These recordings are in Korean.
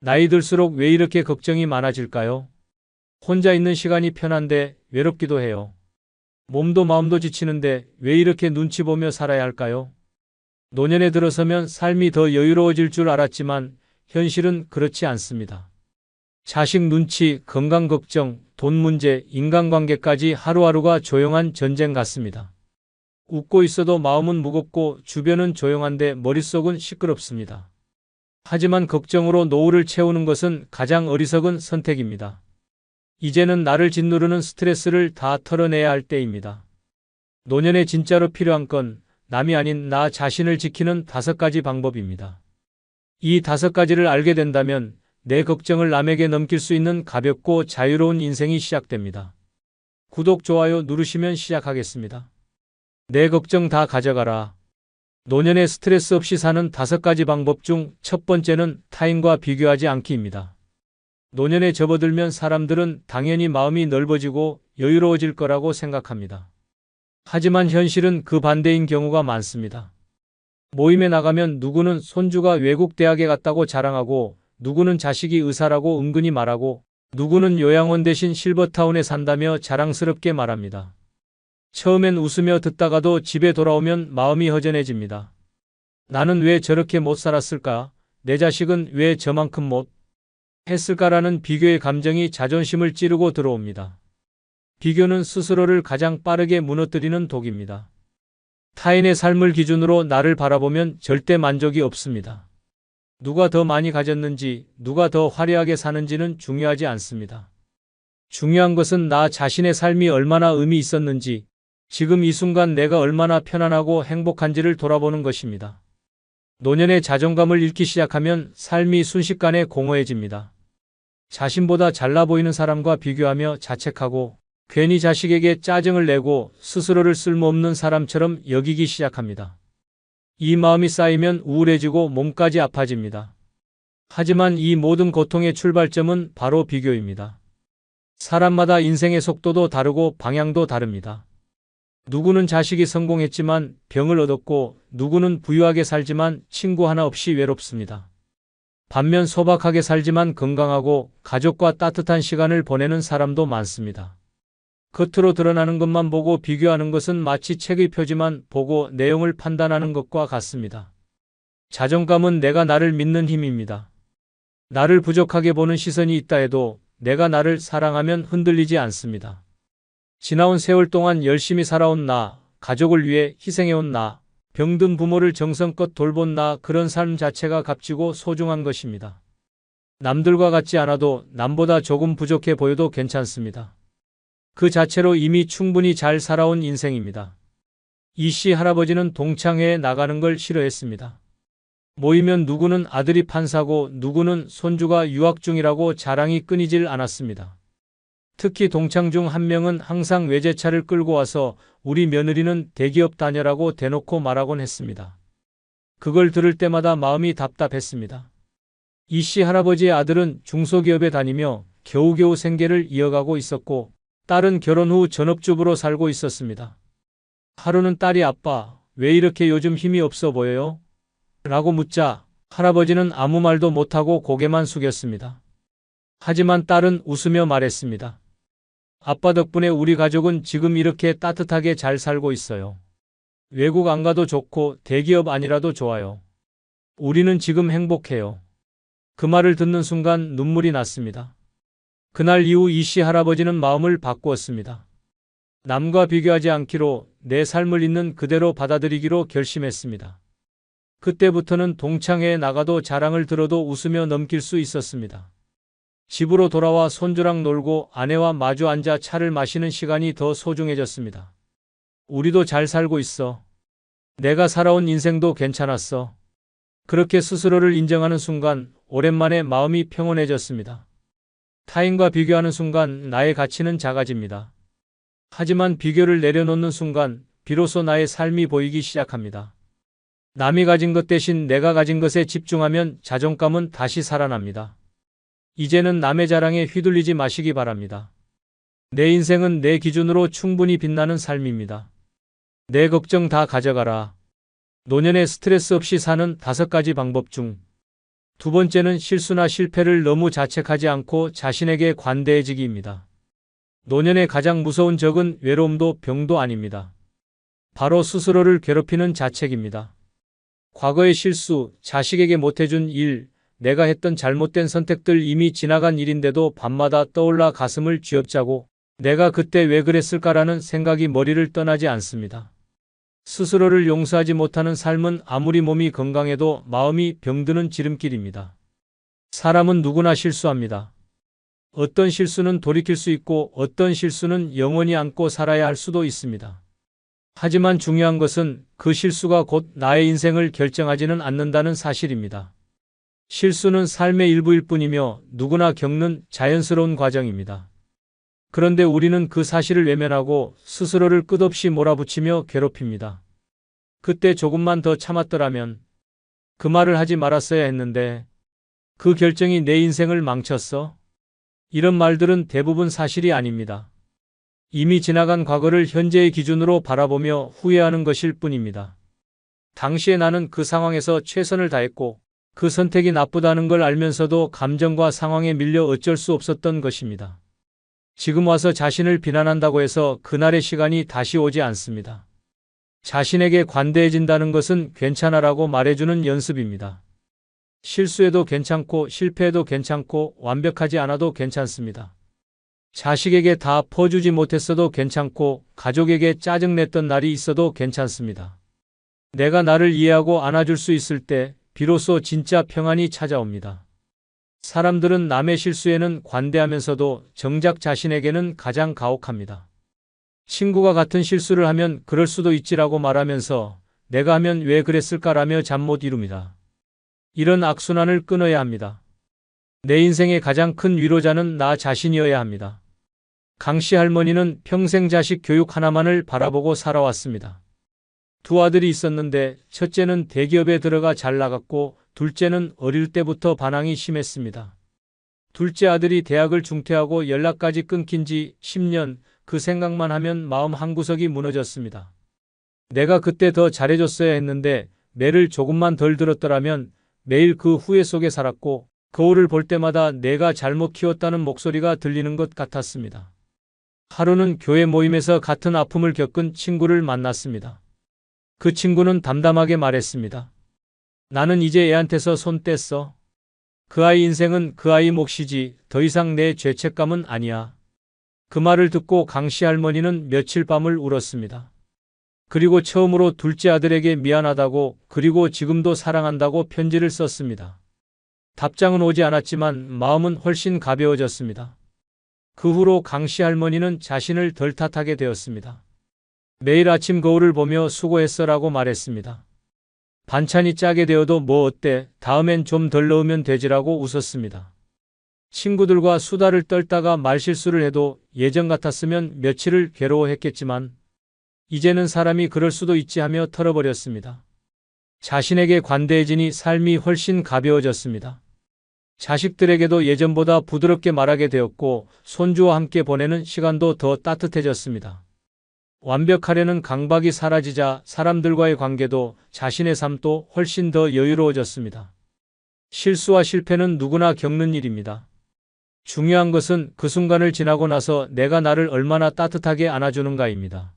나이 들수록 왜 이렇게 걱정이 많아질까요? 혼자 있는 시간이 편한데 외롭기도 해요. 몸도 마음도 지치는데 왜 이렇게 눈치 보며 살아야 할까요? 노년에 들어서면 삶이 더 여유로워질 줄 알았지만 현실은 그렇지 않습니다. 자식 눈치, 건강 걱정, 돈 문제, 인간관계까지 하루하루가 조용한 전쟁 같습니다. 웃고 있어도 마음은 무겁고 주변은 조용한데 머릿속은 시끄럽습니다. 하지만 걱정으로 노후를 채우는 것은 가장 어리석은 선택입니다. 이제는 나를 짓누르는 스트레스를 다 털어내야 할 때입니다. 노년에 진짜로 필요한 건 남이 아닌 나 자신을 지키는 5가지 방법입니다. 이 5가지를 알게 된다면 내 걱정을 남에게 넘길 수 있는 가볍고 자유로운 인생이 시작됩니다. 구독, 좋아요 누르시면 시작하겠습니다. 내 걱정 다 가져가라. 노년에 스트레스 없이 사는 5가지 방법 중 첫 번째는 타인과 비교하지 않기입니다. 노년에 접어들면 사람들은 당연히 마음이 넓어지고 여유로워질 거라고 생각합니다. 하지만 현실은 그 반대인 경우가 많습니다. 모임에 나가면 누구는 손주가 외국 대학에 갔다고 자랑하고, 누구는 자식이 의사라고 은근히 말하고, 누구는 요양원 대신 실버타운에 산다며 자랑스럽게 말합니다. 처음엔 웃으며 듣다가도 집에 돌아오면 마음이 허전해집니다. 나는 왜 저렇게 못 살았을까? 내 자식은 왜 저만큼 못 했을까라는 비교의 감정이 자존심을 찌르고 들어옵니다. 비교는 스스로를 가장 빠르게 무너뜨리는 독입니다. 타인의 삶을 기준으로 나를 바라보면 절대 만족이 없습니다. 누가 더 많이 가졌는지, 누가 더 화려하게 사는지는 중요하지 않습니다. 중요한 것은 나 자신의 삶이 얼마나 의미 있었는지, 지금 이 순간 내가 얼마나 편안하고 행복한지를 돌아보는 것입니다. 노년의 자존감을 잃기 시작하면 삶이 순식간에 공허해집니다. 자신보다 잘나 보이는 사람과 비교하며 자책하고, 괜히 자식에게 짜증을 내고 스스로를 쓸모없는 사람처럼 여기기 시작합니다. 이 마음이 쌓이면 우울해지고 몸까지 아파집니다. 하지만 이 모든 고통의 출발점은 바로 비교입니다. 사람마다 인생의 속도도 다르고 방향도 다릅니다. 누구는 자식이 성공했지만 병을 얻었고, 누구는 부유하게 살지만 친구 하나 없이 외롭습니다. 반면 소박하게 살지만 건강하고 가족과 따뜻한 시간을 보내는 사람도 많습니다. 겉으로 드러나는 것만 보고 비교하는 것은 마치 책의 표지만 보고 내용을 판단하는 것과 같습니다. 자존감은 내가 나를 믿는 힘입니다. 나를 부족하게 보는 시선이 있다 해도 내가 나를 사랑하면 흔들리지 않습니다. 지나온 세월 동안 열심히 살아온 나, 가족을 위해 희생해온 나, 병든 부모를 정성껏 돌본 나, 그런 삶 자체가 값지고 소중한 것입니다. 남들과 같지 않아도 남보다 조금 부족해 보여도 괜찮습니다. 그 자체로 이미 충분히 잘 살아온 인생입니다. 이씨 할아버지는 동창회에 나가는 걸 싫어했습니다. 모이면 누구는 아들이 판사고 누구는 손주가 유학 중이라고 자랑이 끊이질 않았습니다. 특히 동창 중 한 명은 항상 외제차를 끌고 와서 우리 며느리는 대기업 다녀라고 대놓고 말하곤 했습니다. 그걸 들을 때마다 마음이 답답했습니다. 이씨 할아버지의 아들은 중소기업에 다니며 겨우겨우 생계를 이어가고 있었고, 딸은 결혼 후 전업주부로 살고 있었습니다. 하루는 딸이 아빠, 왜 이렇게 요즘 힘이 없어 보여요? 라고 묻자 할아버지는 아무 말도 못하고 고개만 숙였습니다. 하지만 딸은 웃으며 말했습니다. 아빠 덕분에 우리 가족은 지금 이렇게 따뜻하게 잘 살고 있어요. 외국 안 가도 좋고 대기업 아니라도 좋아요. 우리는 지금 행복해요. 그 말을 듣는 순간 눈물이 났습니다. 그날 이후 이씨 할아버지는 마음을 바꾸었습니다. 남과 비교하지 않기로, 내 삶을 있는 그대로 받아들이기로 결심했습니다. 그때부터는 동창회에 나가도 자랑을 들어도 웃으며 넘길 수 있었습니다. 집으로 돌아와 손주랑 놀고 아내와 마주 앉아 차를 마시는 시간이 더 소중해졌습니다. 우리도 잘 살고 있어. 내가 살아온 인생도 괜찮았어. 그렇게 스스로를 인정하는 순간 오랜만에 마음이 평온해졌습니다. 타인과 비교하는 순간 나의 가치는 작아집니다. 하지만 비교를 내려놓는 순간 비로소 나의 삶이 보이기 시작합니다. 남이 가진 것 대신 내가 가진 것에 집중하면 자존감은 다시 살아납니다. 이제는 남의 자랑에 휘둘리지 마시기 바랍니다. 내 인생은 내 기준으로 충분히 빛나는 삶입니다. 내 걱정 다 가져가라. 노년에 스트레스 없이 사는 5가지 방법 중 두 번째는 실수나 실패를 너무 자책하지 않고 자신에게 관대해지기입니다. 노년의 가장 무서운 적은 외로움도 병도 아닙니다. 바로 스스로를 괴롭히는 자책입니다. 과거의 실수, 자식에게 못해준 일, 내가 했던 잘못된 선택들 이미 지나간 일인데도 밤마다 떠올라 가슴을 쥐어짜고 내가 그때 왜 그랬을까라는 생각이 머리를 떠나지 않습니다. 스스로를 용서하지 못하는 삶은 아무리 몸이 건강해도 마음이 병드는 지름길입니다. 사람은 누구나 실수합니다. 어떤 실수는 돌이킬 수 있고 어떤 실수는 영원히 안고 살아야 할 수도 있습니다. 하지만 중요한 것은 그 실수가 곧 나의 인생을 결정하지는 않는다는 사실입니다. 실수는 삶의 일부일 뿐이며 누구나 겪는 자연스러운 과정입니다. 그런데 우리는 그 사실을 외면하고 스스로를 끝없이 몰아붙이며 괴롭힙니다. 그때 조금만 더 참았더라면, 그 말을 하지 말았어야 했는데, 그 결정이 내 인생을 망쳤어? 이런 말들은 대부분 사실이 아닙니다. 이미 지나간 과거를 현재의 기준으로 바라보며 후회하는 것일 뿐입니다. 당시에 나는 그 상황에서 최선을 다했고, 그 선택이 나쁘다는 걸 알면서도 감정과 상황에 밀려 어쩔 수 없었던 것입니다. 지금 와서 자신을 비난한다고 해서 그날의 시간이 다시 오지 않습니다. 자신에게 관대해진다는 것은 괜찮아라고 말해주는 연습입니다. 실수해도 괜찮고 실패해도 괜찮고 완벽하지 않아도 괜찮습니다. 자식에게 다 퍼주지 못했어도 괜찮고 가족에게 짜증냈던 날이 있어도 괜찮습니다. 내가 나를 이해하고 안아줄 수 있을 때 비로소 진짜 평안이 찾아옵니다. 사람들은 남의 실수에는 관대하면서도 정작 자신에게는 가장 가혹합니다. 친구가 같은 실수를 하면 그럴 수도 있지라고 말하면서 내가 하면 왜 그랬을까라며 잠 못 이룹니다. 이런 악순환을 끊어야 합니다. 내 인생의 가장 큰 위로자는 나 자신이어야 합니다. 강씨 할머니는 평생 자식 교육 하나만을 바라보고 살아왔습니다. 두 아들이 있었는데 첫째는 대기업에 들어가 잘 나갔고 둘째는 어릴 때부터 반항이 심했습니다. 둘째 아들이 대학을 중퇴하고 연락까지 끊긴 지 10년, 그 생각만 하면 마음 한구석이 무너졌습니다. 내가 그때 더 잘해줬어야 했는데 매를 조금만 덜 들었더라면 매일 그 후회 속에 살았고 거울을 볼 때마다 내가 잘못 키웠다는 목소리가 들리는 것 같았습니다. 하루는 교회 모임에서 같은 아픔을 겪은 친구를 만났습니다. 그 친구는 담담하게 말했습니다. 나는 이제 애한테서 손 뗐어. 그 아이 인생은 그 아이 몫이지 더 이상 내 죄책감은 아니야. 그 말을 듣고 강씨 할머니는 며칠 밤을 울었습니다. 그리고 처음으로 둘째 아들에게 미안하다고 그리고 지금도 사랑한다고 편지를 썼습니다. 답장은 오지 않았지만 마음은 훨씬 가벼워졌습니다. 그 후로 강씨 할머니는 자신을 덜 탓하게 되었습니다. 매일 아침 거울을 보며 수고했어라고 말했습니다. 반찬이 짜게 되어도 뭐 어때? 다음엔 좀 덜 넣으면 되지라고 웃었습니다. 친구들과 수다를 떨다가 말실수를 해도 예전 같았으면 며칠을 괴로워했겠지만 이제는 사람이 그럴 수도 있지 하며 털어버렸습니다. 자신에게 관대해지니 삶이 훨씬 가벼워졌습니다. 자식들에게도 예전보다 부드럽게 말하게 되었고 손주와 함께 보내는 시간도 더 따뜻해졌습니다. 완벽하려는 강박이 사라지자 사람들과의 관계도 자신의 삶도 훨씬 더 여유로워졌습니다. 실수와 실패는 누구나 겪는 일입니다. 중요한 것은 그 순간을 지나고 나서 내가 나를 얼마나 따뜻하게 안아주는가입니다.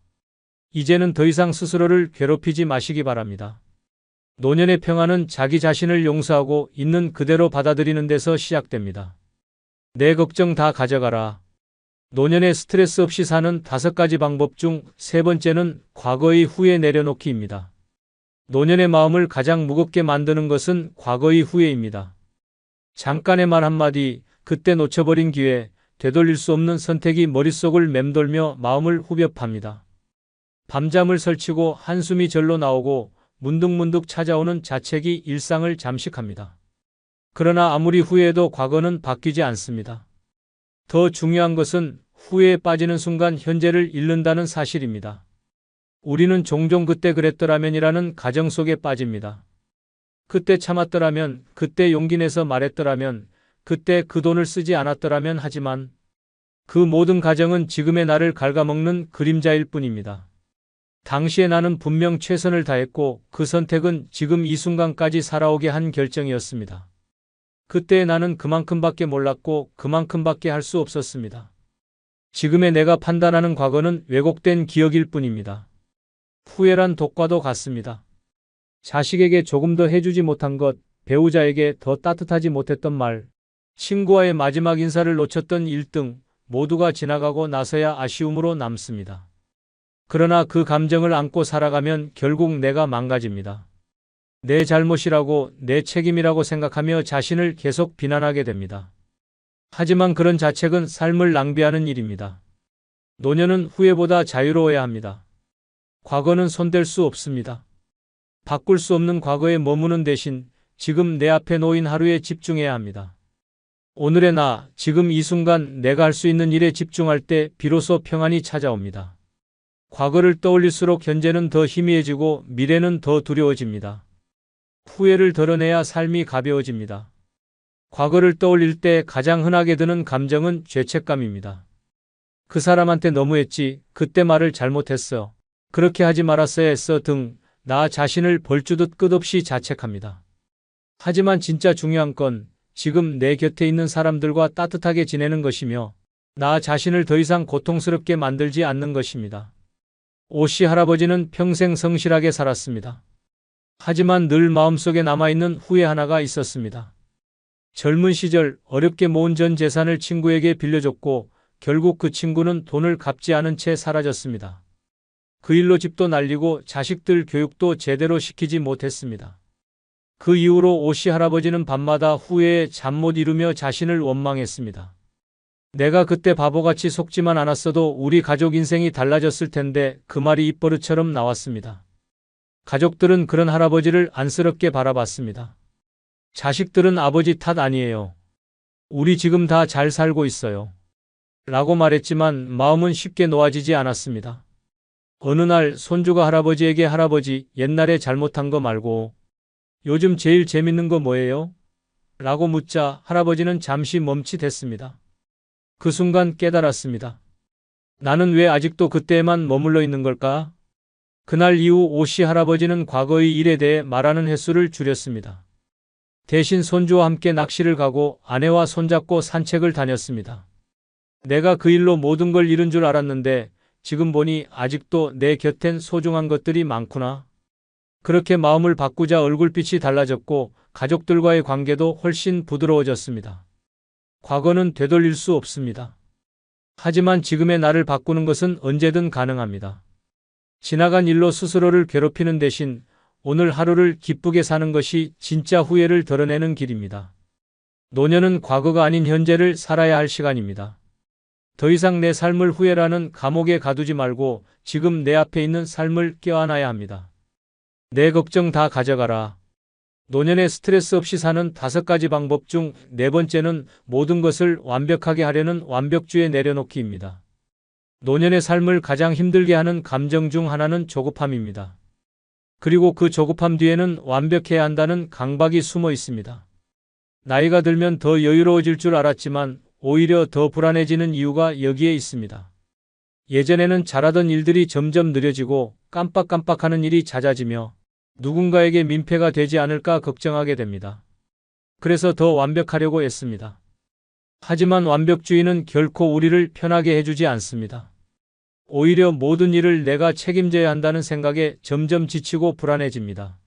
이제는 더 이상 스스로를 괴롭히지 마시기 바랍니다. 노년의 평안은 자기 자신을 용서하고 있는 그대로 받아들이는 데서 시작됩니다. 내 걱정 다 가져가라. 노년에 스트레스 없이 사는 5가지 방법 중 세 번째는 과거의 후회 내려놓기입니다. 노년의 마음을 가장 무겁게 만드는 것은 과거의 후회입니다. 잠깐의 말 한마디, 그때 놓쳐버린 기회, 되돌릴 수 없는 선택이 머릿속을 맴돌며 마음을 후벼팝니다. 밤잠을 설치고 한숨이 절로 나오고 문득문득 찾아오는 자책이 일상을 잠식합니다. 그러나 아무리 후회해도 과거는 바뀌지 않습니다. 더 중요한 것은 후회에 빠지는 순간 현재를 잃는다는 사실입니다. 우리는 종종 그때 그랬더라면이라는 가정 속에 빠집니다. 그때 참았더라면, 그때 용기 내서 말했더라면, 그때 그 돈을 쓰지 않았더라면 하지만 그 모든 가정은 지금의 나를 갉아먹는 그림자일 뿐입니다. 당시에 나는 분명 최선을 다했고 그 선택은 지금 이 순간까지 살아오게 한 결정이었습니다. 그때 나는 그만큼밖에 몰랐고 그만큼밖에 할 수 없었습니다. 지금의 내가 판단하는 과거는 왜곡된 기억일 뿐입니다. 후회란 독과도 같습니다. 자식에게 조금 더 해주지 못한 것, 배우자에게 더 따뜻하지 못했던 말, 친구와의 마지막 인사를 놓쳤던 일 등 모두가 지나가고 나서야 아쉬움으로 남습니다. 그러나 그 감정을 안고 살아가면 결국 내가 망가집니다. 내 잘못이라고, 내 책임이라고 생각하며 자신을 계속 비난하게 됩니다. 하지만 그런 자책은 삶을 낭비하는 일입니다. 노년은 후회보다 자유로워야 합니다. 과거는 손댈 수 없습니다. 바꿀 수 없는 과거에 머무는 대신 지금 내 앞에 놓인 하루에 집중해야 합니다. 오늘의 나, 지금 이 순간 내가 할 수 있는 일에 집중할 때 비로소 평안이 찾아옵니다. 과거를 떠올릴수록 현재는 더 희미해지고 미래는 더 두려워집니다. 후회를 덜어내야 삶이 가벼워집니다. 과거를 떠올릴 때 가장 흔하게 드는 감정은 죄책감입니다. 그 사람한테 너무했지, 그때 말을 잘못했어, 그렇게 하지 말았어야 했어 등 나 자신을 벌주듯 끝없이 자책합니다. 하지만 진짜 중요한 건 지금 내 곁에 있는 사람들과 따뜻하게 지내는 것이며 나 자신을 더 이상 고통스럽게 만들지 않는 것입니다. 오씨 할아버지는 평생 성실하게 살았습니다. 하지만 늘 마음속에 남아있는 후회 하나가 있었습니다. 젊은 시절 어렵게 모은 전 재산을 친구에게 빌려줬고 결국 그 친구는 돈을 갚지 않은 채 사라졌습니다. 그 일로 집도 날리고 자식들 교육도 제대로 시키지 못했습니다. 그 이후로 오씨 할아버지는 밤마다 후회에 잠 못 이루며 자신을 원망했습니다. 내가 그때 바보같이 속지만 않았어도 우리 가족 인생이 달라졌을 텐데 그 말이 입버릇처럼 나왔습니다. 가족들은 그런 할아버지를 안쓰럽게 바라봤습니다. 자식들은 아버지 탓 아니에요. 우리 지금 다 잘 살고 있어요. 라고 말했지만 마음은 쉽게 놓아지지 않았습니다. 어느 날 손주가 할아버지에게 할아버지, 옛날에 잘못한 거 말고 요즘 제일 재밌는 거 뭐예요? 라고 묻자 할아버지는 잠시 멈칫했습니다. 그 순간 깨달았습니다. 나는 왜 아직도 그때에만 머물러 있는 걸까? 그날 이후 오씨 할아버지는 과거의 일에 대해 말하는 횟수를 줄였습니다. 대신 손주와 함께 낚시를 가고 아내와 손잡고 산책을 다녔습니다. 내가 그 일로 모든 걸 잃은 줄 알았는데 지금 보니 아직도 내 곁엔 소중한 것들이 많구나. 그렇게 마음을 바꾸자 얼굴빛이 달라졌고 가족들과의 관계도 훨씬 부드러워졌습니다. 과거는 되돌릴 수 없습니다. 하지만 지금의 나를 바꾸는 것은 언제든 가능합니다. 지나간 일로 스스로를 괴롭히는 대신 오늘 하루를 기쁘게 사는 것이 진짜 후회를 덜어내는 길입니다. 노년은 과거가 아닌 현재를 살아야 할 시간입니다. 더 이상 내 삶을 후회라는 감옥에 가두지 말고 지금 내 앞에 있는 삶을 껴안아야 합니다. 내 걱정 다 가져가라. 노년에 스트레스 없이 사는 5가지 방법 중 4번째는 모든 것을 완벽하게 하려는 완벽주의 내려놓기입니다. 노년의 삶을 가장 힘들게 하는 감정 중 하나는 조급함입니다. 그리고 그 조급함 뒤에는 완벽해야 한다는 강박이 숨어 있습니다. 나이가 들면 더 여유로워질 줄 알았지만 오히려 더 불안해지는 이유가 여기에 있습니다. 예전에는 잘하던 일들이 점점 느려지고 깜빡깜빡하는 일이 잦아지며 누군가에게 민폐가 되지 않을까 걱정하게 됩니다. 그래서 더 완벽하려고 애씁니다. 하지만 완벽주의는 결코 우리를 편하게 해주지 않습니다. 오히려 모든 일을 내가 책임져야 한다는 생각에 점점 지치고 불안해집니다.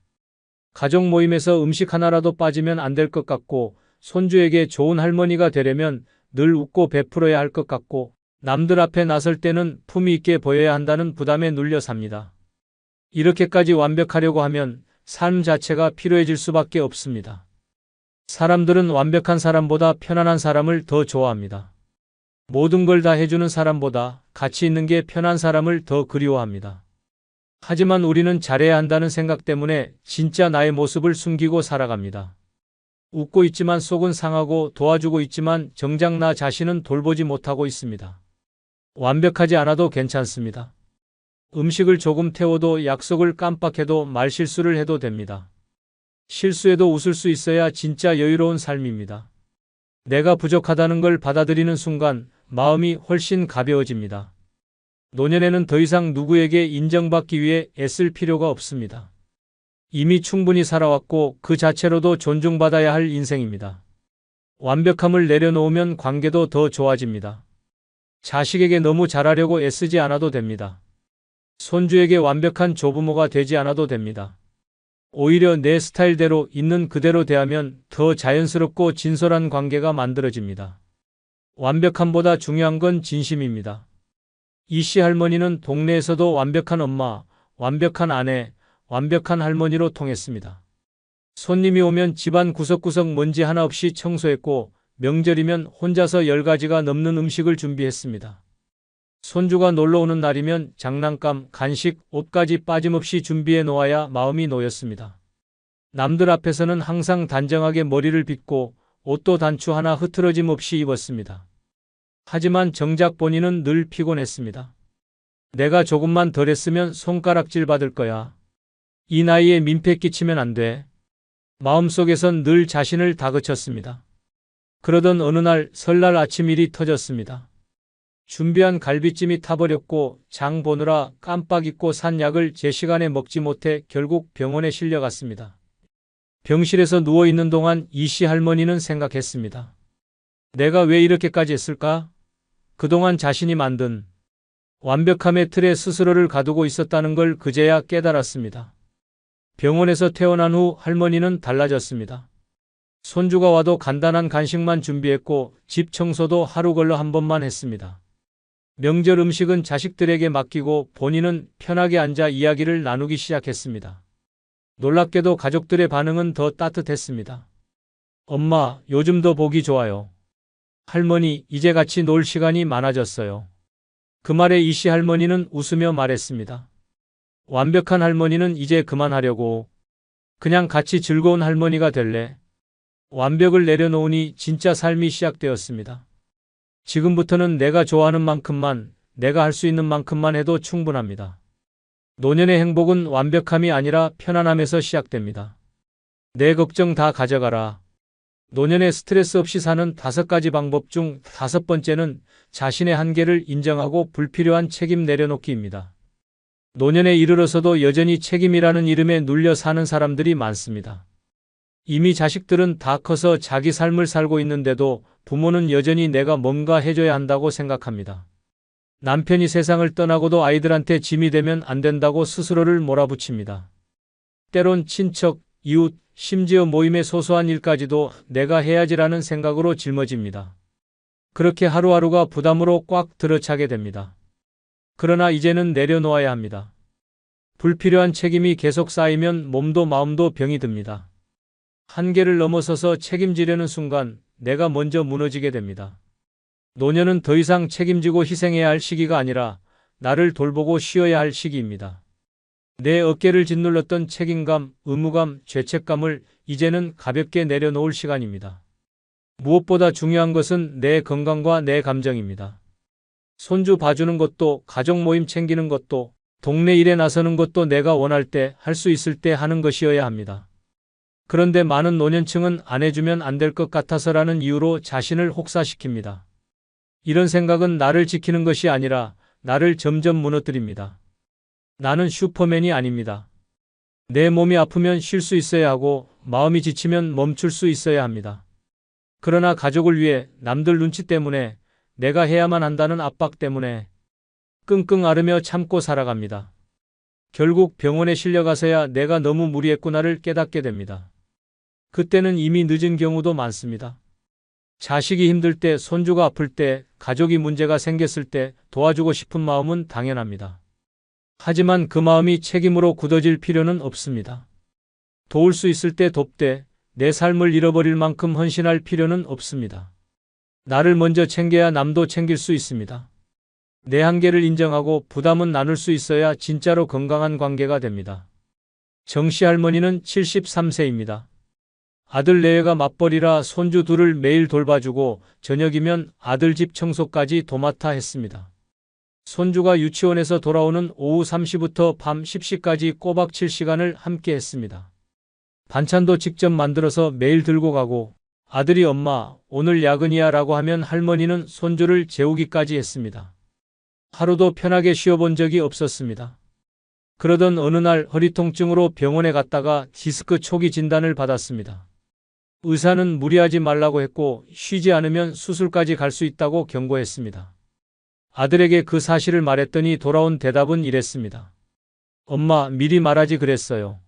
가족 모임에서 음식 하나라도 빠지면 안 될 것 같고 손주에게 좋은 할머니가 되려면 늘 웃고 베풀어야 할 것 같고 남들 앞에 나설 때는 품위 있게 보여야 한다는 부담에 눌려 삽니다. 이렇게까지 완벽하려고 하면 삶 자체가 피로해질 수밖에 없습니다. 사람들은 완벽한 사람보다 편안한 사람을 더 좋아합니다. 모든 걸 다 해주는 사람보다 가치 있는 게 편한 사람을 더 그리워합니다. 하지만 우리는 잘해야 한다는 생각 때문에 진짜 나의 모습을 숨기고 살아갑니다. 웃고 있지만 속은 상하고 도와주고 있지만 정작 나 자신은 돌보지 못하고 있습니다. 완벽하지 않아도 괜찮습니다. 음식을 조금 태워도 약속을 깜빡해도 말실수를 해도 됩니다. 실수해도 웃을 수 있어야 진짜 여유로운 삶입니다. 내가 부족하다는 걸 받아들이는 순간 마음이 훨씬 가벼워집니다. 노년에는 더 이상 누구에게 인정받기 위해 애쓸 필요가 없습니다. 이미 충분히 살아왔고 그 자체로도 존중받아야 할 인생입니다. 완벽함을 내려놓으면 관계도 더 좋아집니다. 자식에게 너무 잘하려고 애쓰지 않아도 됩니다. 손주에게 완벽한 조부모가 되지 않아도 됩니다. 오히려 내 스타일대로 있는 그대로 대하면 더 자연스럽고 진솔한 관계가 만들어집니다. 완벽함보다 중요한 건 진심입니다. 이씨 할머니는 동네에서도 완벽한 엄마, 완벽한 아내, 완벽한 할머니로 통했습니다. 손님이 오면 집안 구석구석 먼지 하나 없이 청소했고 명절이면 혼자서 10가지가 넘는 음식을 준비했습니다. 손주가 놀러 오는 날이면 장난감, 간식, 옷까지 빠짐없이 준비해 놓아야 마음이 놓였습니다. 남들 앞에서는 항상 단정하게 머리를 빗고 옷도 단추 하나 흐트러짐 없이 입었습니다. 하지만 정작 본인은 늘 피곤했습니다. 내가 조금만 덜 했으면 손가락질 받을 거야. 이 나이에 민폐 끼치면 안 돼. 마음속에선 늘 자신을 다그쳤습니다. 그러던 어느 날 설날 아침 일이 터졌습니다. 준비한 갈비찜이 타버렸고 장 보느라 깜빡 잊고 산 약을 제 시간에 먹지 못해 결국 병원에 실려갔습니다. 병실에서 누워있는 동안 이씨 할머니는 생각했습니다. 내가 왜 이렇게까지 했을까? 그동안 자신이 만든 완벽함의 틀에 스스로를 가두고 있었다는 걸 그제야 깨달았습니다. 병원에서 퇴원한 후 할머니는 달라졌습니다. 손주가 와도 간단한 간식만 준비했고 집 청소도 하루 걸러 한 번만 했습니다. 명절 음식은 자식들에게 맡기고 본인은 편하게 앉아 이야기를 나누기 시작했습니다. 놀랍게도 가족들의 반응은 더 따뜻했습니다. 엄마, 요즘 더 보기 좋아요. 할머니, 이제 같이 놀 시간이 많아졌어요. 그 말에 이씨 할머니는 웃으며 말했습니다. 완벽한 할머니는 이제 그만하려고. 그냥 같이 즐거운 할머니가 될래. 완벽을 내려놓으니 진짜 삶이 시작되었습니다. 지금부터는 내가 좋아하는 만큼만, 내가 할 수 있는 만큼만 해도 충분합니다. 노년의 행복은 완벽함이 아니라 편안함에서 시작됩니다. 내 걱정 다 가져가라. 노년에 스트레스 없이 사는 5가지 방법 중 5번째는 자신의 한계를 인정하고 불필요한 책임 내려놓기입니다. 노년에 이르러서도 여전히 책임이라는 이름에 눌려 사는 사람들이 많습니다. 이미 자식들은 다 커서 자기 삶을 살고 있는데도 부모는 여전히 내가 뭔가 해줘야 한다고 생각합니다. 남편이 세상을 떠나고도 아이들한테 짐이 되면 안 된다고 스스로를 몰아붙입니다. 때론 친척, 이웃, 심지어 모임의 소소한 일까지도 내가 해야지라는 생각으로 짊어집니다. 그렇게 하루하루가 부담으로 꽉 들어차게 됩니다. 그러나 이제는 내려놓아야 합니다. 불필요한 책임이 계속 쌓이면 몸도 마음도 병이 듭니다. 한계를 넘어서서 책임지려는 순간 내가 먼저 무너지게 됩니다. 노년은 더 이상 책임지고 희생해야 할 시기가 아니라 나를 돌보고 쉬어야 할 시기입니다. 내 어깨를 짓눌렀던 책임감, 의무감, 죄책감을 이제는 가볍게 내려놓을 시간입니다. 무엇보다 중요한 것은 내 건강과 내 감정입니다. 손주 봐주는 것도, 가족 모임 챙기는 것도, 동네 일에 나서는 것도 내가 원할 때, 할 수 있을 때 하는 것이어야 합니다. 그런데 많은 노년층은 안 해주면 안 될 것 같아서라는 이유로 자신을 혹사시킵니다. 이런 생각은 나를 지키는 것이 아니라 나를 점점 무너뜨립니다. 나는 슈퍼맨이 아닙니다. 내 몸이 아프면 쉴 수 있어야 하고 마음이 지치면 멈출 수 있어야 합니다. 그러나 가족을 위해 남들 눈치 때문에 내가 해야만 한다는 압박 때문에 끙끙 앓으며 참고 살아갑니다. 결국 병원에 실려가서야 내가 너무 무리했구나를 깨닫게 됩니다. 그때는 이미 늦은 경우도 많습니다. 자식이 힘들 때, 손주가 아플 때, 가족이 문제가 생겼을 때 도와주고 싶은 마음은 당연합니다. 하지만 그 마음이 책임으로 굳어질 필요는 없습니다. 도울 수 있을 때 돕되 내 삶을 잃어버릴 만큼 헌신할 필요는 없습니다. 나를 먼저 챙겨야 남도 챙길 수 있습니다. 내 한계를 인정하고 부담은 나눌 수 있어야 진짜로 건강한 관계가 됩니다. 정씨 할머니는 73세입니다. 아들 내외가 맞벌이라 손주 둘을 매일 돌봐주고 저녁이면 아들 집 청소까지 도맡아 했습니다. 손주가 유치원에서 돌아오는 오후 3시부터 밤 10시까지 꼬박 7시간을 함께 했습니다. 반찬도 직접 만들어서 매일 들고 가고 아들이 엄마, 오늘 야근이야 라고 하면 할머니는 손주를 재우기까지 했습니다. 하루도 편하게 쉬어본 적이 없었습니다. 그러던 어느 날 허리 통증으로 병원에 갔다가 디스크 초기 진단을 받았습니다. 의사는 무리하지 말라고 했고 쉬지 않으면 수술까지 갈 수 있다고 경고했습니다. 아들에게 그 사실을 말했더니 돌아온 대답은 이랬습니다. 엄마, 미리 말하지 그랬어요.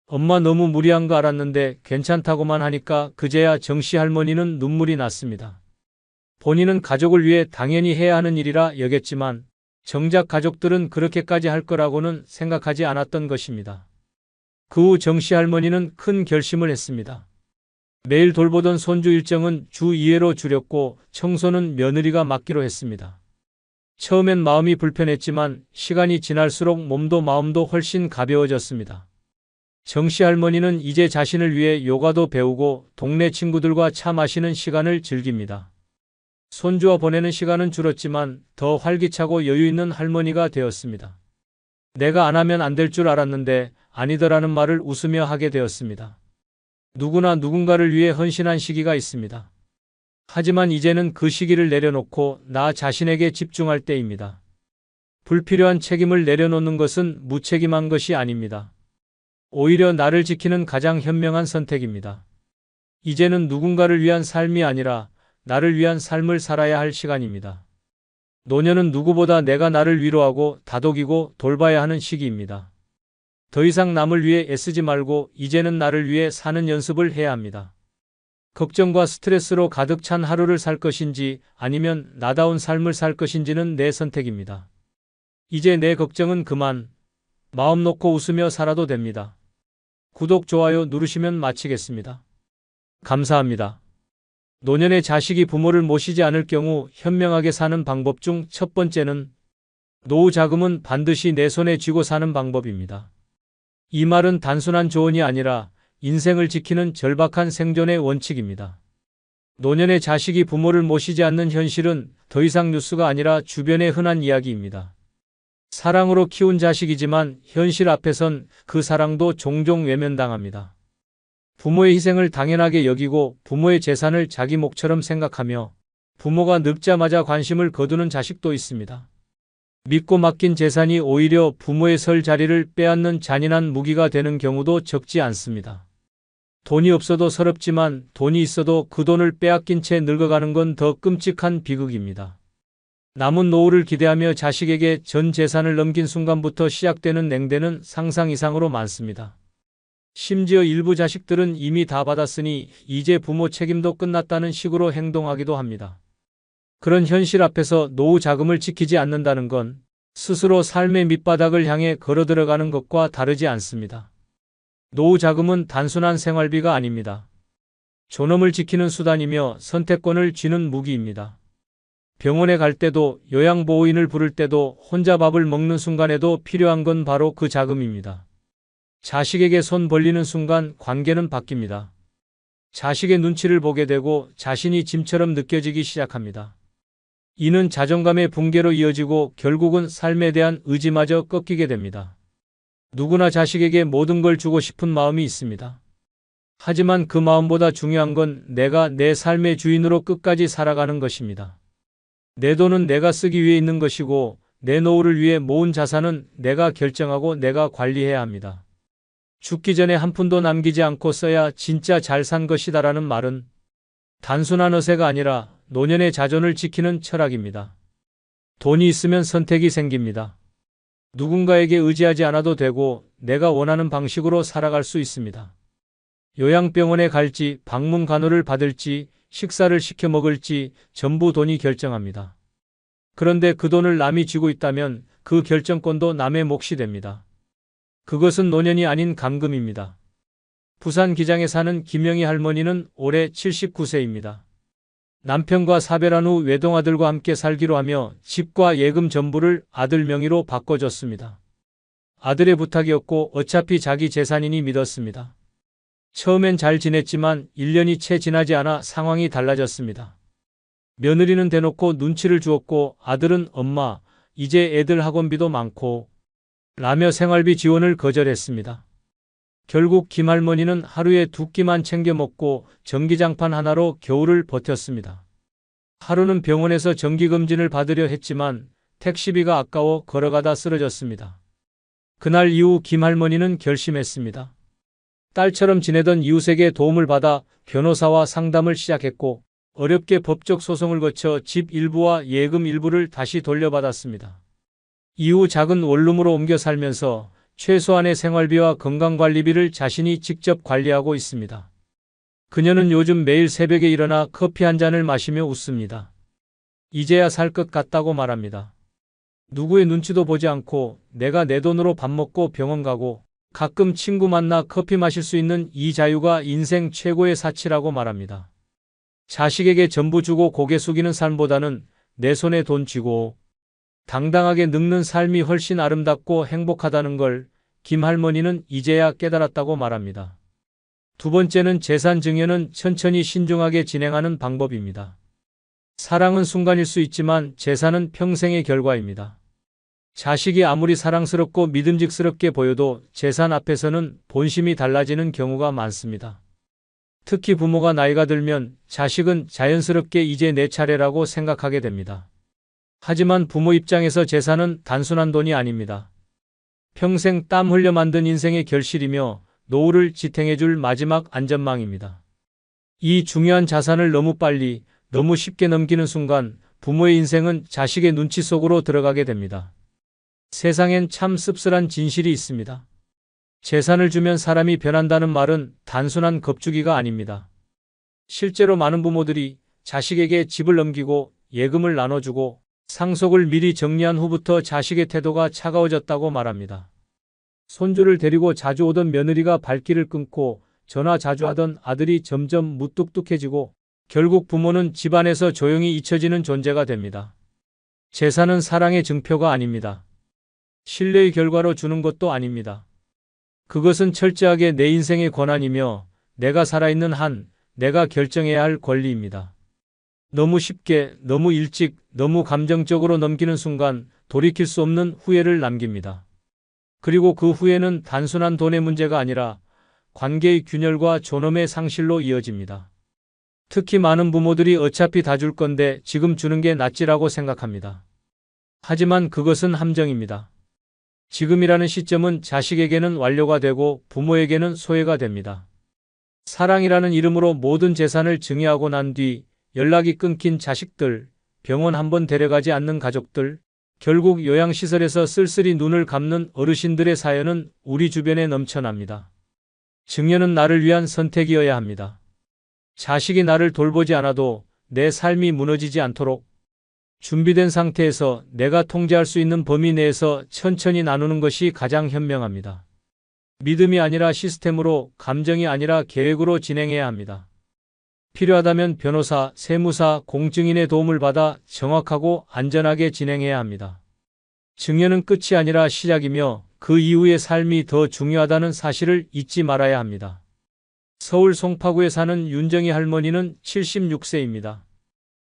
엄마 너무 무리한 거 알았는데 괜찮다고만 하니까 그제야 정씨 할머니는 눈물이 났습니다. 본인은 가족을 위해 당연히 해야 하는 일이라 여겼지만 정작 가족들은 그렇게까지 할 거라고는 생각하지 않았던 것입니다. 그 후 정씨 할머니는 큰 결심을 했습니다. 매일 돌보던 손주 일정은 주 2회로 줄였고 청소는 며느리가 맡기로 했습니다. 처음엔 마음이 불편했지만 시간이 지날수록 몸도 마음도 훨씬 가벼워졌습니다. 정씨 할머니는 이제 자신을 위해 요가도 배우고 동네 친구들과 차 마시는 시간을 즐깁니다. 손주와 보내는 시간은 줄었지만 더 활기차고 여유 있는 할머니가 되었습니다. 내가 안 하면 안 될 줄 알았는데 아니더라는 말을 웃으며 하게 되었습니다. 누구나 누군가를 위해 헌신한 시기가 있습니다. 하지만 이제는 그 시기를 내려놓고 나 자신에게 집중할 때입니다. 불필요한 책임을 내려놓는 것은 무책임한 것이 아닙니다. 오히려 나를 지키는 가장 현명한 선택입니다. 이제는 누군가를 위한 삶이 아니라 나를 위한 삶을 살아야 할 시간입니다. 노년은 누구보다 내가 나를 위로하고 다독이고 돌봐야 하는 시기입니다. 더 이상 남을 위해 애쓰지 말고 이제는 나를 위해 사는 연습을 해야 합니다. 걱정과 스트레스로 가득 찬 하루를 살 것인지 아니면 나다운 삶을 살 것인지는 내 선택입니다. 이제 내 걱정은 그만, 마음 놓고 웃으며 살아도 됩니다. 구독, 좋아요 누르시면 마치겠습니다. 감사합니다. 노년의 자식이 부모를 모시지 않을 경우 현명하게 사는 방법 중 첫 번째는 노후 자금은 반드시 내 손에 쥐고 사는 방법입니다. 이 말은 단순한 조언이 아니라 인생을 지키는 절박한 생존의 원칙입니다. 노년의 자식이 부모를 모시지 않는 현실은 더 이상 뉴스가 아니라 주변의 흔한 이야기입니다. 사랑으로 키운 자식이지만 현실 앞에선 그 사랑도 종종 외면당합니다. 부모의 희생을 당연하게 여기고 부모의 재산을 자기 몫처럼 생각하며 부모가 늙자마자 관심을 거두는 자식도 있습니다. 믿고 맡긴 재산이 오히려 부모의 설 자리를 빼앗는 잔인한 무기가 되는 경우도 적지 않습니다. 돈이 없어도 서럽지만 돈이 있어도 그 돈을 빼앗긴 채 늙어가는 건 더 끔찍한 비극입니다. 남은 노후를 기대하며 자식에게 전 재산을 넘긴 순간부터 시작되는 냉대는 상상 이상으로 많습니다. 심지어 일부 자식들은 이미 다 받았으니 이제 부모 책임도 끝났다는 식으로 행동하기도 합니다. 그런 현실 앞에서 노후 자금을 지키지 않는다는 건 스스로 삶의 밑바닥을 향해 걸어 들어가는 것과 다르지 않습니다. 노후 자금은 단순한 생활비가 아닙니다. 존엄을 지키는 수단이며 선택권을 쥐는 무기입니다. 병원에 갈 때도 요양보호인을 부를 때도 혼자 밥을 먹는 순간에도 필요한 건 바로 그 자금입니다. 자식에게 손 벌리는 순간 관계는 바뀝니다. 자식의 눈치를 보게 되고 자신이 짐처럼 느껴지기 시작합니다. 이는 자존감의 붕괴로 이어지고 결국은 삶에 대한 의지마저 꺾이게 됩니다. 누구나 자식에게 모든 걸 주고 싶은 마음이 있습니다. 하지만 그 마음보다 중요한 건 내가 내 삶의 주인으로 끝까지 살아가는 것입니다. 내 돈은 내가 쓰기 위해 있는 것이고 내 노후를 위해 모은 자산은 내가 결정하고 내가 관리해야 합니다. 죽기 전에 한 푼도 남기지 않고 써야 진짜 잘 산 것이다라는 말은 단순한 어세가 아니라 노년의 자존을 지키는 철학입니다. 돈이 있으면 선택이 생깁니다. 누군가에게 의지하지 않아도 되고 내가 원하는 방식으로 살아갈 수 있습니다. 요양병원에 갈지, 방문 간호를 받을지, 식사를 시켜 먹을지 전부 돈이 결정합니다. 그런데 그 돈을 남이 쥐고 있다면 그 결정권도 남의 몫이 됩니다. 그것은 노년이 아닌 감금입니다. 부산 기장에 사는 김영희 할머니는 올해 79세입니다. 남편과 사별한 후 외동아들과 함께 살기로 하며 집과 예금 전부를 아들 명의로 바꿔줬습니다. 아들의 부탁이었고 어차피 자기 재산이니 믿었습니다. 처음엔 잘 지냈지만 1년이 채 지나지 않아 상황이 달라졌습니다. 며느리는 대놓고 눈치를 주었고 아들은 엄마, 이제 애들 학원비도 많고 라며 생활비 지원을 거절했습니다. 결국 김할머니는 하루에 2끼만 챙겨 먹고 전기장판 하나로 겨울을 버텼습니다. 하루는 병원에서 정기검진을 받으려 했지만 택시비가 아까워 걸어가다 쓰러졌습니다. 그날 이후 김할머니는 결심했습니다. 딸처럼 지내던 이웃에게 도움을 받아 변호사와 상담을 시작했고 어렵게 법적 소송을 거쳐 집 일부와 예금 일부를 다시 돌려받았습니다. 이후 작은 원룸으로 옮겨 살면서 최소한의 생활비와 건강관리비를 자신이 직접 관리하고 있습니다. 그녀는 요즘 매일 새벽에 일어나 커피 한 잔을 마시며 웃습니다. 이제야 살 것 같다고 말합니다. 누구의 눈치도 보지 않고 내가 내 돈으로 밥 먹고 병원 가고 가끔 친구 만나 커피 마실 수 있는 이 자유가 인생 최고의 사치라고 말합니다. 자식에게 전부 주고 고개 숙이는 삶보다는 내 손에 돈 쥐고 당당하게 늙는 삶이 훨씬 아름답고 행복하다는 걸 김 할머니는 이제야 깨달았다고 말합니다. 두 번째는 재산 증여는 천천히 신중하게 진행하는 방법입니다. 사랑은 순간일 수 있지만 재산은 평생의 결과입니다. 자식이 아무리 사랑스럽고 믿음직스럽게 보여도 재산 앞에서는 본심이 달라지는 경우가 많습니다. 특히 부모가 나이가 들면 자식은 자연스럽게 이제 내 차례라고 생각하게 됩니다. 하지만 부모 입장에서 재산은 단순한 돈이 아닙니다. 평생 땀 흘려 만든 인생의 결실이며 노후를 지탱해줄 마지막 안전망입니다. 이 중요한 자산을 너무 빨리, 너무 쉽게 넘기는 순간 부모의 인생은 자식의 눈치 속으로 들어가게 됩니다. 세상엔 참 씁쓸한 진실이 있습니다. 재산을 주면 사람이 변한다는 말은 단순한 겁주기가 아닙니다. 실제로 많은 부모들이 자식에게 집을 넘기고 예금을 나눠주고 상속을 미리 정리한 후부터 자식의 태도가 차가워졌다고 말합니다. 손주를 데리고 자주 오던 며느리가 발길을 끊고 전화 자주 하던 아들이 점점 무뚝뚝해지고 결국 부모는 집안에서 조용히 잊혀지는 존재가 됩니다. 재산은 사랑의 증표가 아닙니다. 신뢰의 결과로 주는 것도 아닙니다. 그것은 철저하게 내 인생의 권한이며 내가 살아있는 한 내가 결정해야 할 권리입니다. 너무 쉽게, 너무 일찍, 너무 감정적으로 넘기는 순간 돌이킬 수 없는 후회를 남깁니다. 그리고 그 후회는 단순한 돈의 문제가 아니라 관계의 균열과 존엄의 상실로 이어집니다. 특히 많은 부모들이 어차피 다 줄 건데 지금 주는 게 낫지라고 생각합니다. 하지만 그것은 함정입니다. 지금이라는 시점은 자식에게는 완료가 되고 부모에게는 소외가 됩니다. 사랑이라는 이름으로 모든 재산을 증여하고 난 뒤 연락이 끊긴 자식들, 병원 한번 데려가지 않는 가족들, 결국 요양시설에서 쓸쓸히 눈을 감는 어르신들의 사연은 우리 주변에 넘쳐납니다. 증여는 나를 위한 선택이어야 합니다. 자식이 나를 돌보지 않아도 내 삶이 무너지지 않도록 준비된 상태에서 내가 통제할 수 있는 범위 내에서 천천히 나누는 것이 가장 현명합니다. 믿음이 아니라 시스템으로, 감정이 아니라 계획으로 진행해야 합니다. 필요하다면 변호사, 세무사, 공증인의 도움을 받아 정확하고 안전하게 진행해야 합니다. 증여는 끝이 아니라 시작이며 그 이후의 삶이 더 중요하다는 사실을 잊지 말아야 합니다. 서울 송파구에 사는 윤정희 할머니는 76세입니다.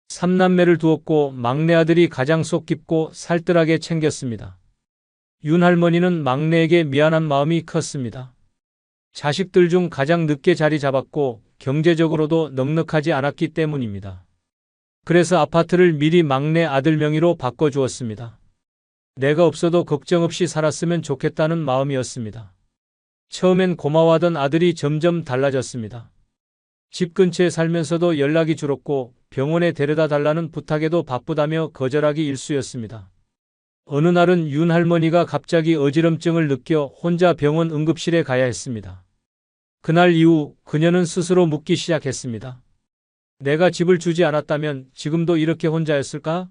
3남매를 두었고 막내 아들이 가장 속 깊고 살뜰하게 챙겼습니다. 윤 할머니는 막내에게 미안한 마음이 컸습니다. 자식들 중 가장 늦게 자리 잡았고 경제적으로도 넉넉하지 않았기 때문입니다. 그래서 아파트를 미리 막내 아들 명의로 바꿔주었습니다. 내가 없어도 걱정 없이 살았으면 좋겠다는 마음이었습니다. 처음엔 고마워하던 아들이 점점 달라졌습니다. 집 근처에 살면서도 연락이 줄었고 병원에 데려다 달라는 부탁에도 바쁘다며 거절하기 일쑤였습니다. 어느 날은 윤 할머니가 갑자기 어지럼증을 느껴 혼자 병원 응급실에 가야 했습니다. 그날 이후 그녀는 스스로 묻기 시작했습니다. 내가 집을 주지 않았다면 지금도 이렇게 혼자였을까?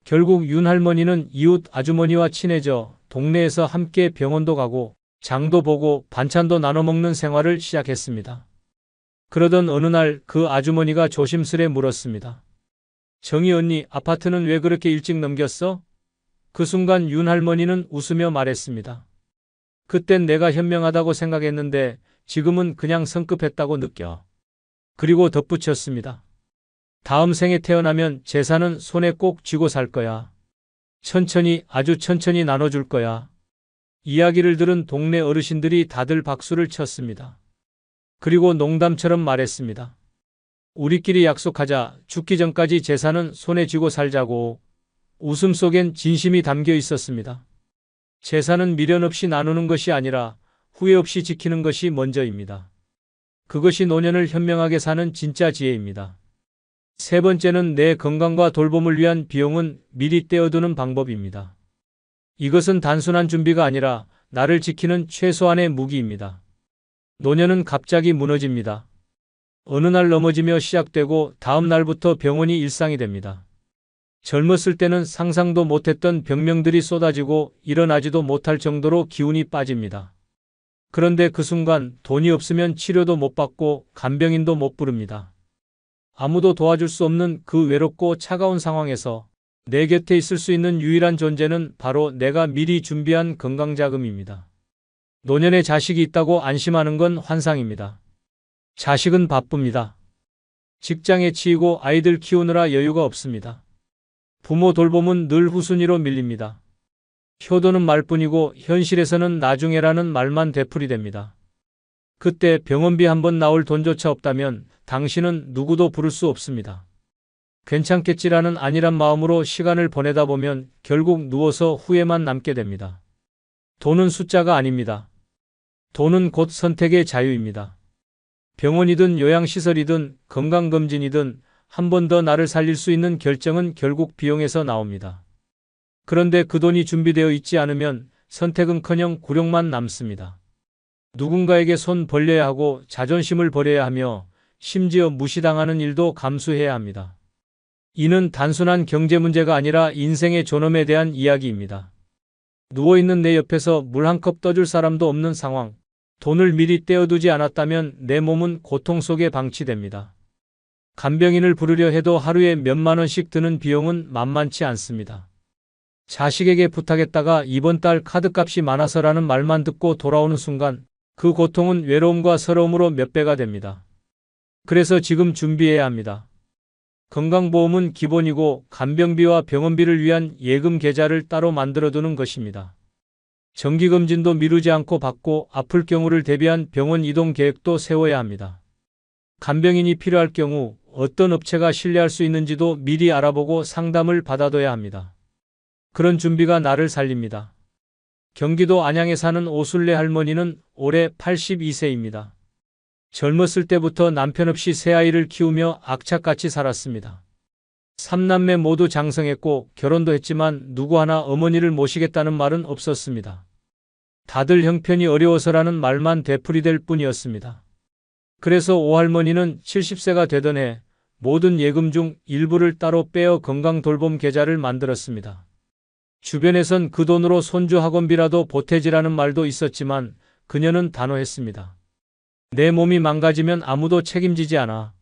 결국 윤 할머니는 이웃 아주머니와 친해져 동네에서 함께 병원도 가고 장도 보고 반찬도 나눠 먹는 생활을 시작했습니다. 그러던 어느 날 그 아주머니가 조심스레 물었습니다. 정희 언니, 아파트는 왜 그렇게 일찍 넘겼어? 그 순간 윤 할머니는 웃으며 말했습니다. 그땐 내가 현명하다고 생각했는데 지금은 그냥 성급했다고 느껴. 그리고 덧붙였습니다. 다음 생에 태어나면 재산은 손에 꼭 쥐고 살 거야. 천천히, 아주 천천히 나눠줄 거야. 이야기를 들은 동네 어르신들이 다들 박수를 쳤습니다. 그리고 농담처럼 말했습니다. 우리끼리 약속하자. 죽기 전까지 재산은 손에 쥐고 살자고. 웃음 속엔 진심이 담겨 있었습니다. 재산은 미련 없이 나누는 것이 아니라 후회 없이 지키는 것이 먼저입니다. 그것이 노년을 현명하게 사는 진짜 지혜입니다. 세 번째는 내 건강과 돌봄을 위한 비용은 미리 떼어두는 방법입니다. 이것은 단순한 준비가 아니라 나를 지키는 최소한의 무기입니다. 노년은 갑자기 무너집니다. 어느 날 넘어지며 시작되고 다음 날부터 병원이 일상이 됩니다. 젊었을 때는 상상도 못했던 병명들이 쏟아지고 일어나지도 못할 정도로 기운이 빠집니다. 그런데 그 순간 돈이 없으면 치료도 못 받고 간병인도 못 부릅니다. 아무도 도와줄 수 없는 그 외롭고 차가운 상황에서 내 곁에 있을 수 있는 유일한 존재는 바로 내가 미리 준비한 건강자금입니다. 노년에 자식이 있다고 안심하는 건 환상입니다. 자식은 바쁩니다. 직장에 치이고 아이들 키우느라 여유가 없습니다. 부모 돌봄은 늘 후순위로 밀립니다. 효도는 말뿐이고 현실에서는 나중에라는 말만 되풀이됩니다. 그때 병원비 한 번 나올 돈조차 없다면 당신은 누구도 부를 수 없습니다. 괜찮겠지라는 안일한 마음으로 시간을 보내다 보면 결국 누워서 후회만 남게 됩니다. 돈은 숫자가 아닙니다. 돈은 곧 선택의 자유입니다. 병원이든 요양시설이든 건강검진이든 한 번 더 나를 살릴 수 있는 결정은 결국 비용에서 나옵니다. 그런데 그 돈이 준비되어 있지 않으면 선택은커녕 굴욕만 남습니다. 누군가에게 손 벌려야 하고 자존심을 버려야 하며 심지어 무시당하는 일도 감수해야 합니다. 이는 단순한 경제 문제가 아니라 인생의 존엄에 대한 이야기입니다. 누워있는 내 옆에서 물 한 컵 떠줄 사람도 없는 상황. 돈을 미리 떼어두지 않았다면 내 몸은 고통 속에 방치됩니다. 간병인을 부르려 해도 하루에 몇만 원씩 드는 비용은 만만치 않습니다. 자식에게 부탁했다가 이번 달 카드값이 많아서라는 말만 듣고 돌아오는 순간 그 고통은 외로움과 서러움으로 몇 배가 됩니다. 그래서 지금 준비해야 합니다. 건강보험은 기본이고 간병비와 병원비를 위한 예금 계좌를 따로 만들어두는 것입니다. 정기검진도 미루지 않고 받고 아플 경우를 대비한 병원 이동 계획도 세워야 합니다. 간병인이 필요할 경우 어떤 업체가 신뢰할 수 있는지도 미리 알아보고 상담을 받아둬야 합니다. 그런 준비가 나를 살립니다. 경기도 안양에 사는 오순례 할머니는 올해 82세입니다. 젊었을 때부터 남편 없이 세 아이를 키우며 악착같이 살았습니다. 3남매 모두 장성했고 결혼도 했지만 누구 하나 어머니를 모시겠다는 말은 없었습니다. 다들 형편이 어려워서라는 말만 되풀이될 뿐이었습니다. 그래서 오할머니는 70세가 되던 해 모든 예금 중 일부를 따로 빼어 건강돌봄 계좌를 만들었습니다. 주변에선 그 돈으로 손주 학원비라도 보태지라는 말도 있었지만 그녀는 단호했습니다. 내 몸이 망가지면 아무도 책임지지 않아.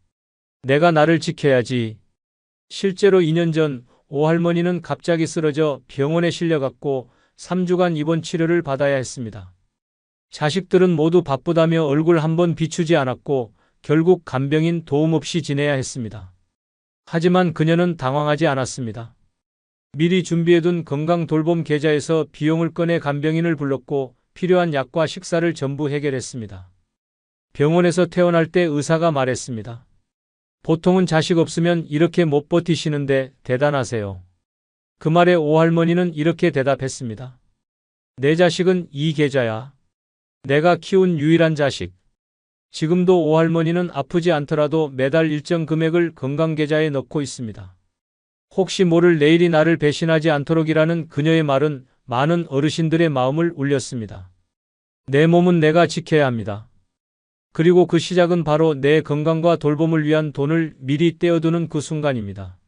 내가 나를 지켜야지. 실제로 2년 전 오할머니는 갑자기 쓰러져 병원에 실려갔고 3주간 입원 치료를 받아야 했습니다. 자식들은 모두 바쁘다며 얼굴 한번 비추지 않았고 결국 간병인 도움 없이 지내야 했습니다. 하지만 그녀는 당황하지 않았습니다. 미리 준비해둔 건강돌봄 계좌에서 비용을 꺼내 간병인을 불렀고 필요한 약과 식사를 전부 해결했습니다. 병원에서 퇴원할 때 의사가 말했습니다. 보통은 자식 없으면 이렇게 못 버티시는데 대단하세요. 그 말에 오할머니는 이렇게 대답했습니다. 내 자식은 이 계좌야. 내가 키운 유일한 자식. 지금도 오할머니는 아프지 않더라도 매달 일정 금액을 건강계좌에 넣고 있습니다. 혹시 모를 내일이 나를 배신하지 않도록이라는 그녀의 말은 많은 어르신들의 마음을 울렸습니다. 내 몸은 내가 지켜야 합니다. 그리고 그 시작은 바로 내 건강과 돌봄을 위한 돈을 미리 떼어두는 그 순간입니다.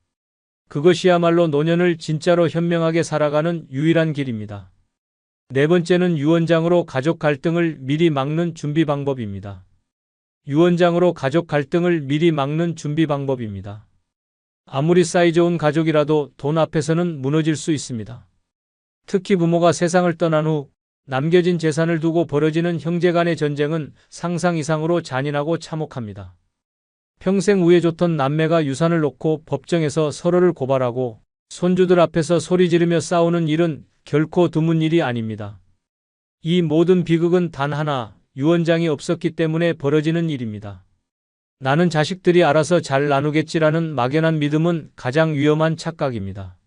그것이야말로 노년을 진짜로 현명하게 살아가는 유일한 길입니다. 네 번째는 유언장으로 가족 갈등을 미리 막는 준비 방법입니다. 유언장으로 가족 갈등을 미리 막는 준비 방법입니다. 아무리 사이 좋은 가족이라도 돈 앞에서는 무너질 수 있습니다. 특히 부모가 세상을 떠난 후 남겨진 재산을 두고 벌어지는 형제 간의 전쟁은 상상 이상으로 잔인하고 참혹합니다. 평생 우애 좋던 남매가 유산을 놓고 법정에서 서로를 고발하고 손주들 앞에서 소리 지르며 싸우는 일은 결코 드문 일이 아닙니다. 이 모든 비극은 단 하나, 유언장이 없었기 때문에 벌어지는 일입니다. 나는 자식들이 알아서 잘 나누겠지라는 막연한 믿음은 가장 위험한 착각입니다.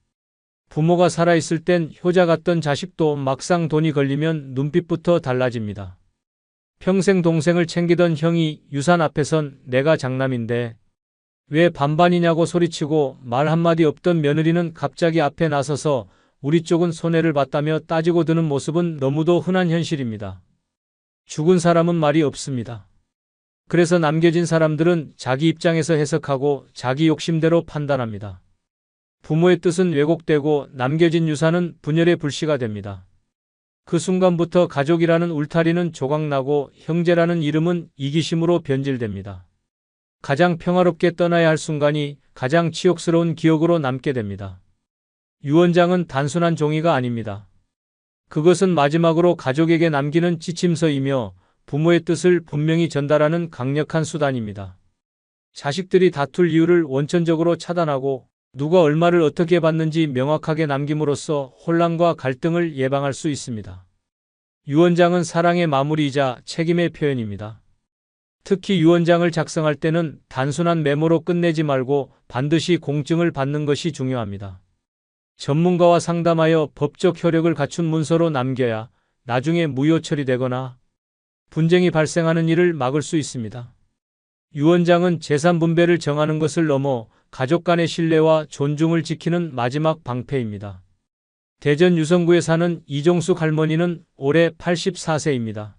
부모가 살아있을 땐 효자 같던 자식도 막상 돈이 걸리면 눈빛부터 달라집니다. 평생 동생을 챙기던 형이 유산 앞에선 내가 장남인데 왜 반반이냐고 소리치고 말 한마디 없던 며느리는 갑자기 앞에 나서서 우리 쪽은 손해를 봤다며 따지고 드는 모습은 너무도 흔한 현실입니다. 죽은 사람은 말이 없습니다. 그래서 남겨진 사람들은 자기 입장에서 해석하고 자기 욕심대로 판단합니다. 부모의 뜻은 왜곡되고 남겨진 유산은 분열의 불씨가 됩니다. 그 순간부터 가족이라는 울타리는 조각나고 형제라는 이름은 이기심으로 변질됩니다. 가장 평화롭게 떠나야 할 순간이 가장 치욕스러운 기억으로 남게 됩니다. 유언장은 단순한 종이가 아닙니다. 그것은 마지막으로 가족에게 남기는 지침서이며 부모의 뜻을 분명히 전달하는 강력한 수단입니다. 자식들이 다툴 이유를 원천적으로 차단하고 누가 얼마를 어떻게 받는지 명확하게 남김으로써 혼란과 갈등을 예방할 수 있습니다. 유언장은 사랑의 마무리이자 책임의 표현입니다. 특히 유언장을 작성할 때는 단순한 메모로 끝내지 말고 반드시 공증을 받는 것이 중요합니다. 전문가와 상담하여 법적 효력을 갖춘 문서로 남겨야 나중에 무효 처리되거나 분쟁이 발생하는 일을 막을 수 있습니다. 유언장은 재산 분배를 정하는 것을 넘어 가족 간의 신뢰와 존중을 지키는 마지막 방패입니다. 대전 유성구에 사는 이종숙 할머니는 올해 84세입니다.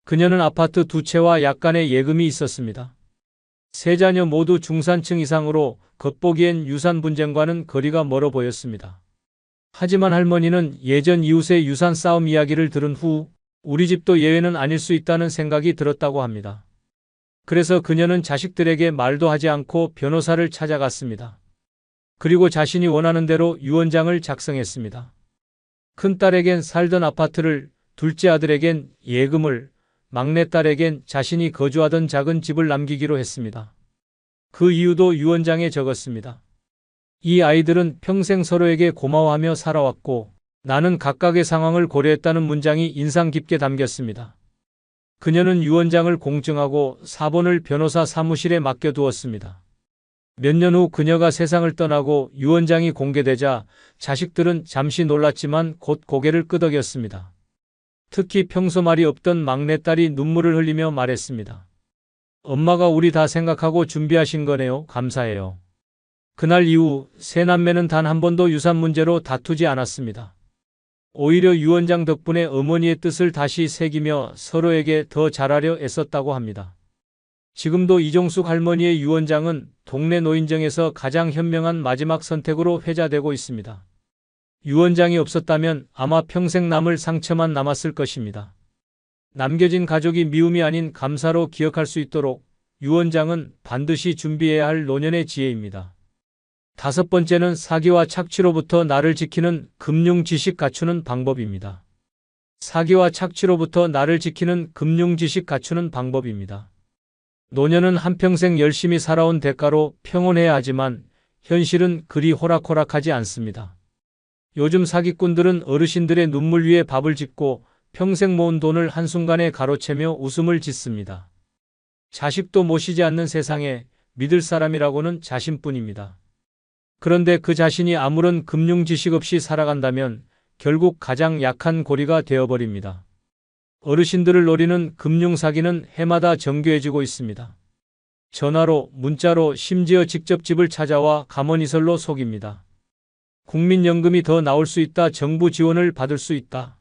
그녀는 아파트 2채와 약간의 예금이 있었습니다. 세 자녀 모두 중산층 이상으로 겉보기엔 유산 분쟁과는 거리가 멀어 보였습니다. 하지만 할머니는 예전 이웃의 유산 싸움 이야기를 들은 후 우리 집도 예외는 아닐 수 있다는 생각이 들었다고 합니다. 그래서 그녀는 자식들에게 말도 하지 않고 변호사를 찾아갔습니다. 그리고 자신이 원하는 대로 유언장을 작성했습니다. 큰딸에겐 살던 아파트를, 둘째 아들에겐 예금을, 막내딸에겐 자신이 거주하던 작은 집을 남기기로 했습니다. 그 이유도 유언장에 적었습니다. 이 아이들은 평생 서로에게 고마워하며 살아왔고 나는 각각의 상황을 고려했다는 문장이 인상 깊게 담겼습니다. 그녀는 유언장을 공증하고 사본을 변호사 사무실에 맡겨두었습니다. 몇 년 후 그녀가 세상을 떠나고 유언장이 공개되자 자식들은 잠시 놀랐지만 곧 고개를 끄덕였습니다. 특히 평소 말이 없던 막내딸이 눈물을 흘리며 말했습니다. 엄마가 우리 다 생각하고 준비하신 거네요. 감사해요. 그날 이후 세 남매는 단 한 번도 유산 문제로 다투지 않았습니다. 오히려 유언장 덕분에 어머니의 뜻을 다시 새기며 서로에게 더 잘하려 애썼다고 합니다. 지금도 이종숙 할머니의 유언장은 동네 노인정에서 가장 현명한 마지막 선택으로 회자되고 있습니다. 유언장이 없었다면 아마 평생 남을 상처만 남았을 것입니다. 남겨진 가족이 미움이 아닌 감사로 기억할 수 있도록 유언장은 반드시 준비해야 할 노년의 지혜입니다. 5번째는 사기와 착취로부터 나를 지키는 금융 지식 갖추는 방법입니다. 사기와 착취로부터 나를 지키는 금융 지식 갖추는 방법입니다. 노년은 한평생 열심히 살아온 대가로 평온해야 하지만 현실은 그리 호락호락하지 않습니다. 요즘 사기꾼들은 어르신들의 눈물 위에 밥을 짓고 평생 모은 돈을 한순간에 가로채며 웃음을 짓습니다. 자식도 모시지 않는 세상에 믿을 사람이라고는 자신뿐입니다. 그런데 그 자신이 아무런 금융 지식 없이 살아간다면 결국 가장 약한 고리가 되어버립니다. 어르신들을 노리는 금융 사기는 해마다 정교해지고 있습니다. 전화로, 문자로, 심지어 직접 집을 찾아와 감언이설로 속입니다. 국민연금이 더 나올 수 있다. 정부 지원을 받을 수 있다.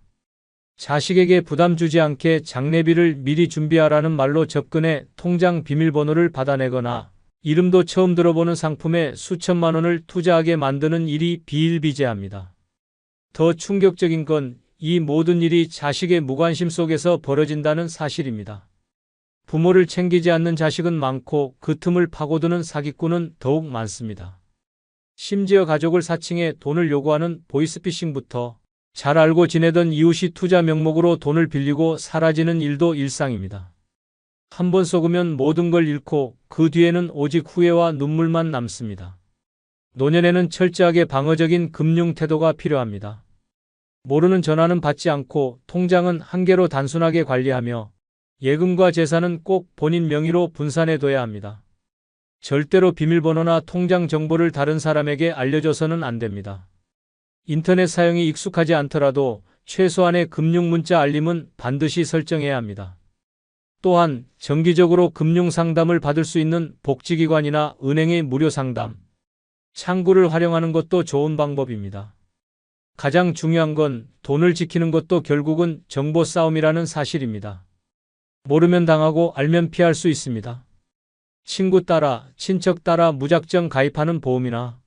자식에게 부담 주지 않게 장례비를 미리 준비하라는 말로 접근해 통장 비밀번호를 받아내거나 이름도 처음 들어보는 상품에 수천만 원을 투자하게 만드는 일이 비일비재합니다. 더 충격적인 건 이 모든 일이 자식의 무관심 속에서 벌어진다는 사실입니다. 부모를 챙기지 않는 자식은 많고 그 틈을 파고드는 사기꾼은 더욱 많습니다. 심지어 가족을 사칭해 돈을 요구하는 보이스피싱부터 잘 알고 지내던 이웃이 투자 명목으로 돈을 빌리고 사라지는 일도 일상입니다. 한 번 속으면 모든 걸 잃고 그 뒤에는 오직 후회와 눈물만 남습니다. 노년에는 철저하게 방어적인 금융 태도가 필요합니다. 모르는 전화는 받지 않고 통장은 한 개로 단순하게 관리하며 예금과 재산은 꼭 본인 명의로 분산해둬야 합니다. 절대로 비밀번호나 통장 정보를 다른 사람에게 알려줘서는 안 됩니다. 인터넷 사용이 익숙하지 않더라도 최소한의 금융 문자 알림은 반드시 설정해야 합니다. 또한 정기적으로 금융 상담을 받을 수 있는 복지기관이나 은행의 무료 상담, 창구를 활용하는 것도 좋은 방법입니다. 가장 중요한 건 돈을 지키는 것도 결국은 정보 싸움이라는 사실입니다. 모르면 당하고 알면 피할 수 있습니다. 친구 따라, 친척 따라 무작정 가입하는 보험이나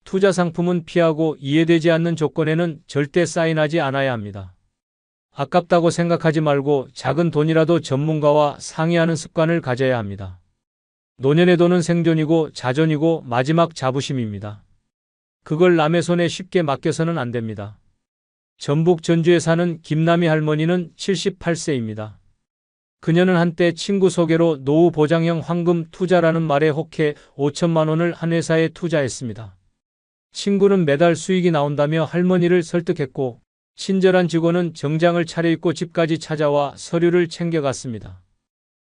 투자 상품은 피하고 이해되지 않는 조건에는 절대 사인하지 않아야 합니다. 아깝다고 생각하지 말고 작은 돈이라도 전문가와 상의하는 습관을 가져야 합니다. 노년의 돈은 생존이고 자존이고 마지막 자부심입니다. 그걸 남의 손에 쉽게 맡겨서는 안 됩니다. 전북 전주에 사는 김남희 할머니는 78세입니다. 그녀는 한때 친구 소개로 노후 보장형 황금 투자라는 말에 혹해 5천만 원을 한 회사에 투자했습니다. 친구는 매달 수익이 나온다며 할머니를 설득했고 친절한 직원은 정장을 차려입고 집까지 찾아와 서류를 챙겨갔습니다.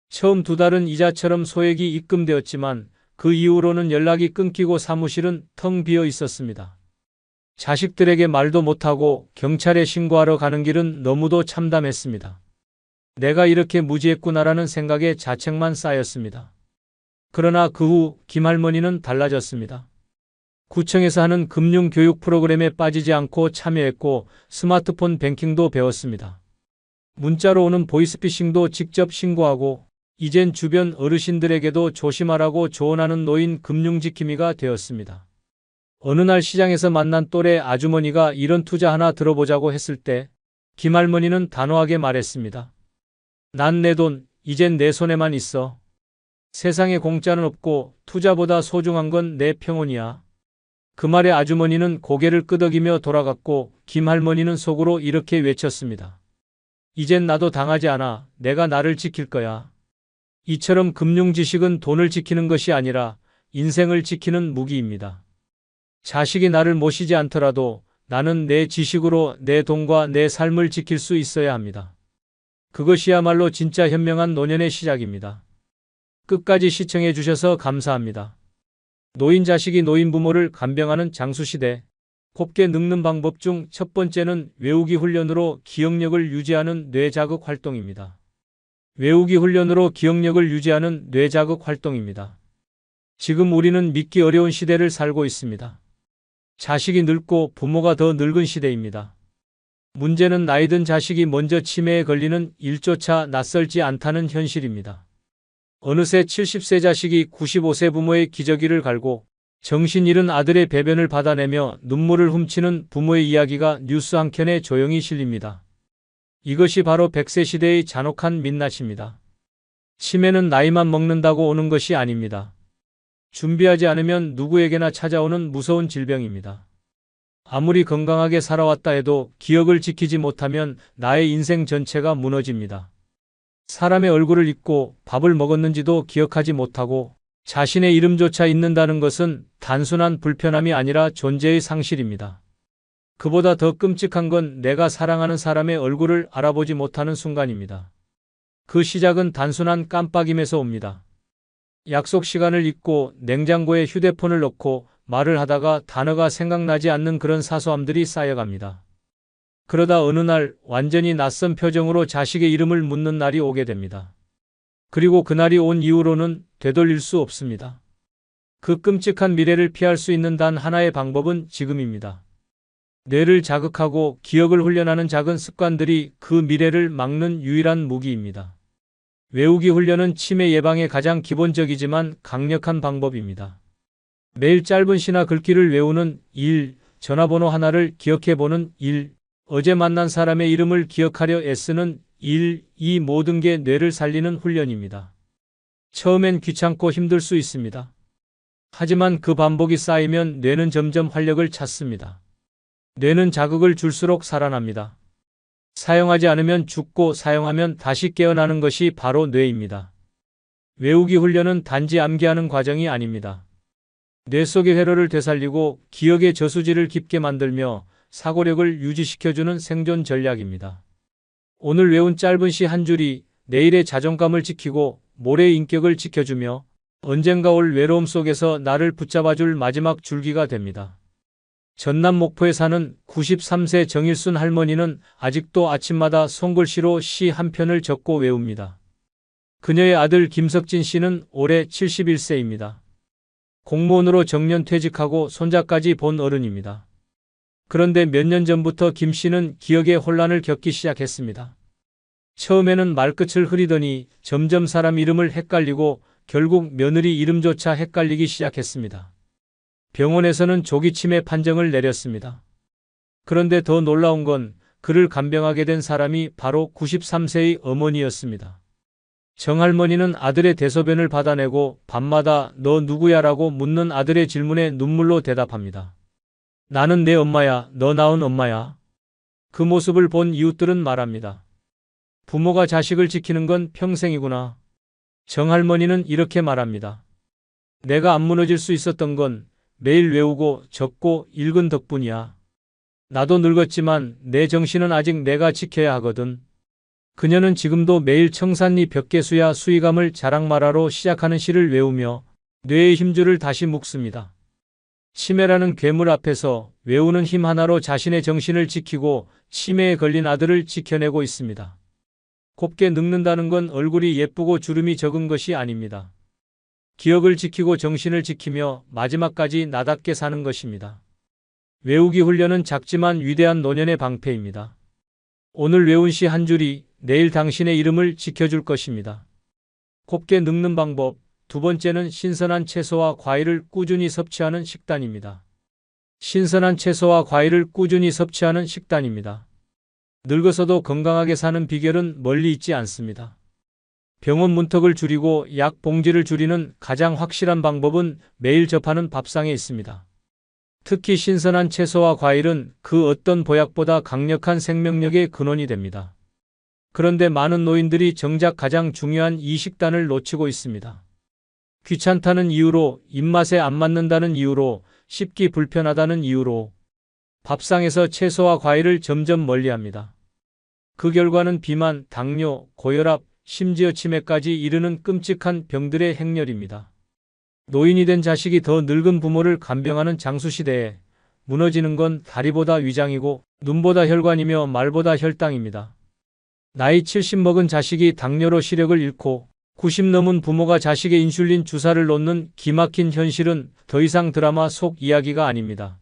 처음 2달은 이자처럼 소액이 입금되었지만 그 이후로는 연락이 끊기고 사무실은 텅 비어 있었습니다. 자식들에게 말도 못하고 경찰에 신고하러 가는 길은 너무도 참담했습니다. 내가 이렇게 무지했구나라는 생각에 자책만 쌓였습니다. 그러나 그 후 김할머니는 달라졌습니다. 구청에서 하는 금융교육 프로그램에 빠지지 않고 참여했고 스마트폰 뱅킹도 배웠습니다. 문자로 오는 보이스피싱도 직접 신고하고 이젠 주변 어르신들에게도 조심하라고 조언하는 노인 금융지킴이가 되었습니다. 어느 날 시장에서 만난 또래 아주머니가 이런 투자 하나 들어보자고 했을 때 김할머니는 단호하게 말했습니다. 난 내 돈, 이젠 내 손에만 있어. 세상에 공짜는 없고 투자보다 소중한 건 내 평온이야. 그 말에 아주머니는 고개를 끄덕이며 돌아갔고 김할머니는 속으로 이렇게 외쳤습니다. 이젠 나도 당하지 않아. 내가 나를 지킬 거야. 이처럼 금융 지식은 돈을 지키는 것이 아니라 인생을 지키는 무기입니다. 자식이 나를 모시지 않더라도 나는 내 지식으로 내 돈과 내 삶을 지킬 수 있어야 합니다. 그것이야말로 진짜 현명한 노년의 시작입니다. 끝까지 시청해 주셔서 감사합니다. 노인 자식이 노인 부모를 간병하는 장수시대. 곱게 늙는 방법 중 첫 번째는 외우기 훈련으로 기억력을 유지하는 뇌자극 활동입니다. 외우기 훈련으로 기억력을 유지하는 뇌자극 활동입니다. 지금 우리는 믿기 어려운 시대를 살고 있습니다. 자식이 늙고 부모가 더 늙은 시대입니다. 문제는 나이 든 자식이 먼저 치매에 걸리는 일조차 낯설지 않다는 현실입니다. 어느새 70세 자식이 95세 부모의 기저귀를 갈고 정신 잃은 아들의 배변을 받아내며 눈물을 훔치는 부모의 이야기가 뉴스 한 켠에 조용히 실립니다. 이것이 바로 100세 시대의 잔혹한 민낯입니다. 치매는 나이만 먹는다고 오는 것이 아닙니다. 준비하지 않으면 누구에게나 찾아오는 무서운 질병입니다. 아무리 건강하게 살아왔다 해도 기억을 지키지 못하면 나의 인생 전체가 무너집니다. 사람의 얼굴을 잊고 밥을 먹었는지도 기억하지 못하고 자신의 이름조차 잊는다는 것은 단순한 불편함이 아니라 존재의 상실입니다. 그보다 더 끔찍한 건 내가 사랑하는 사람의 얼굴을 알아보지 못하는 순간입니다. 그 시작은 단순한 깜빡임에서 옵니다. 약속 시간을 잊고 냉장고에 휴대폰을 넣고 말을 하다가 단어가 생각나지 않는 그런 사소함들이 쌓여갑니다. 그러다 어느 날 완전히 낯선 표정으로 자식의 이름을 묻는 날이 오게 됩니다. 그리고 그날이 온 이후로는 되돌릴 수 없습니다. 그 끔찍한 미래를 피할 수 있는 단 하나의 방법은 지금입니다. 뇌를 자극하고 기억을 훈련하는 작은 습관들이 그 미래를 막는 유일한 무기입니다. 외우기 훈련은 치매 예방에 가장 기본적이지만 강력한 방법입니다. 매일 짧은 시나 글귀를 외우는 1, 전화번호 하나를 기억해보는 1, 어제 만난 사람의 이름을 기억하려 애쓰는 1, 이 모든 게 뇌를 살리는 훈련입니다. 처음엔 귀찮고 힘들 수 있습니다. 하지만 그 반복이 쌓이면 뇌는 점점 활력을 찾습니다. 뇌는 자극을 줄수록 살아납니다. 사용하지 않으면 죽고 사용하면 다시 깨어나는 것이 바로 뇌입니다. 외우기 훈련은 단지 암기하는 과정이 아닙니다. 뇌 속의 회로를 되살리고 기억의 저수지를 깊게 만들며 사고력을 유지시켜주는 생존 전략입니다. 오늘 외운 짧은 시 한 줄이 내일의 자존감을 지키고 모레의 인격을 지켜주며 언젠가 올 외로움 속에서 나를 붙잡아줄 마지막 줄기가 됩니다. 전남 목포에 사는 93세 정일순 할머니는 아직도 아침마다 손글씨로 시 한 편을 적고 외웁니다. 그녀의 아들 김석진 씨는 올해 71세입니다. 공무원으로 정년 퇴직하고 손자까지 본 어른입니다. 그런데 몇 년 전부터 김 씨는 기억의 혼란을 겪기 시작했습니다. 처음에는 말끝을 흐리더니 점점 사람 이름을 헷갈리고 결국 며느리 이름조차 헷갈리기 시작했습니다. 병원에서는 조기 치매 판정을 내렸습니다. 그런데 더 놀라운 건 그를 간병하게 된 사람이 바로 93세의 어머니였습니다. 정할머니는 아들의 대소변을 받아내고 밤마다 너 누구야라고 묻는 아들의 질문에 눈물로 대답합니다. 나는 내 엄마야, 너 낳은 엄마야. 그 모습을 본 이웃들은 말합니다. 부모가 자식을 지키는 건 평생이구나. 정할머니는 이렇게 말합니다. 내가 안 무너질 수 있었던 건 매일 외우고 적고 읽은 덕분이야. 나도 늙었지만 내 정신은 아직 내가 지켜야 하거든. 그녀는 지금도 매일 청산리 벽계수야 수의감을 자랑말하로 시작하는 시를 외우며 뇌의 힘줄을 다시 묶습니다. 치매라는 괴물 앞에서 외우는 힘 하나로 자신의 정신을 지키고 치매에 걸린 아들을 지켜내고 있습니다. 곱게 늙는다는 건 얼굴이 예쁘고 주름이 적은 것이 아닙니다. 기억을 지키고 정신을 지키며 마지막까지 나답게 사는 것입니다. 외우기 훈련은 작지만 위대한 노년의 방패입니다. 오늘 외운 시 한 줄이 내일 당신의 이름을 지켜줄 것입니다. 곱게 늙는 방법. 두 번째는 신선한 채소와 과일을 꾸준히 섭취하는 식단입니다. 신선한 채소와 과일을 꾸준히 섭취하는 식단입니다. 늙어서도 건강하게 사는 비결은 멀리 있지 않습니다. 병원 문턱을 줄이고 약 봉지를 줄이는 가장 확실한 방법은 매일 접하는 밥상에 있습니다. 특히 신선한 채소와 과일은 그 어떤 보약보다 강력한 생명력의 근원이 됩니다. 그런데 많은 노인들이 정작 가장 중요한 이 식단을 놓치고 있습니다. 귀찮다는 이유로, 입맛에 안 맞는다는 이유로, 씹기 불편하다는 이유로 밥상에서 채소와 과일을 점점 멀리합니다. 그 결과는 비만, 당뇨, 고혈압, 심지어 치매까지 이르는 끔찍한 병들의 행렬입니다. 노인이 된 자식이 더 늙은 부모를 간병하는 장수시대에 무너지는 건 다리보다 위장이고 눈보다 혈관이며 말보다 혈당입니다. 나이 70 먹은 자식이 당뇨로 시력을 잃고 90 넘은 부모가 자식의 인슐린 주사를 놓는 기막힌 현실은 더 이상 드라마 속 이야기가 아닙니다.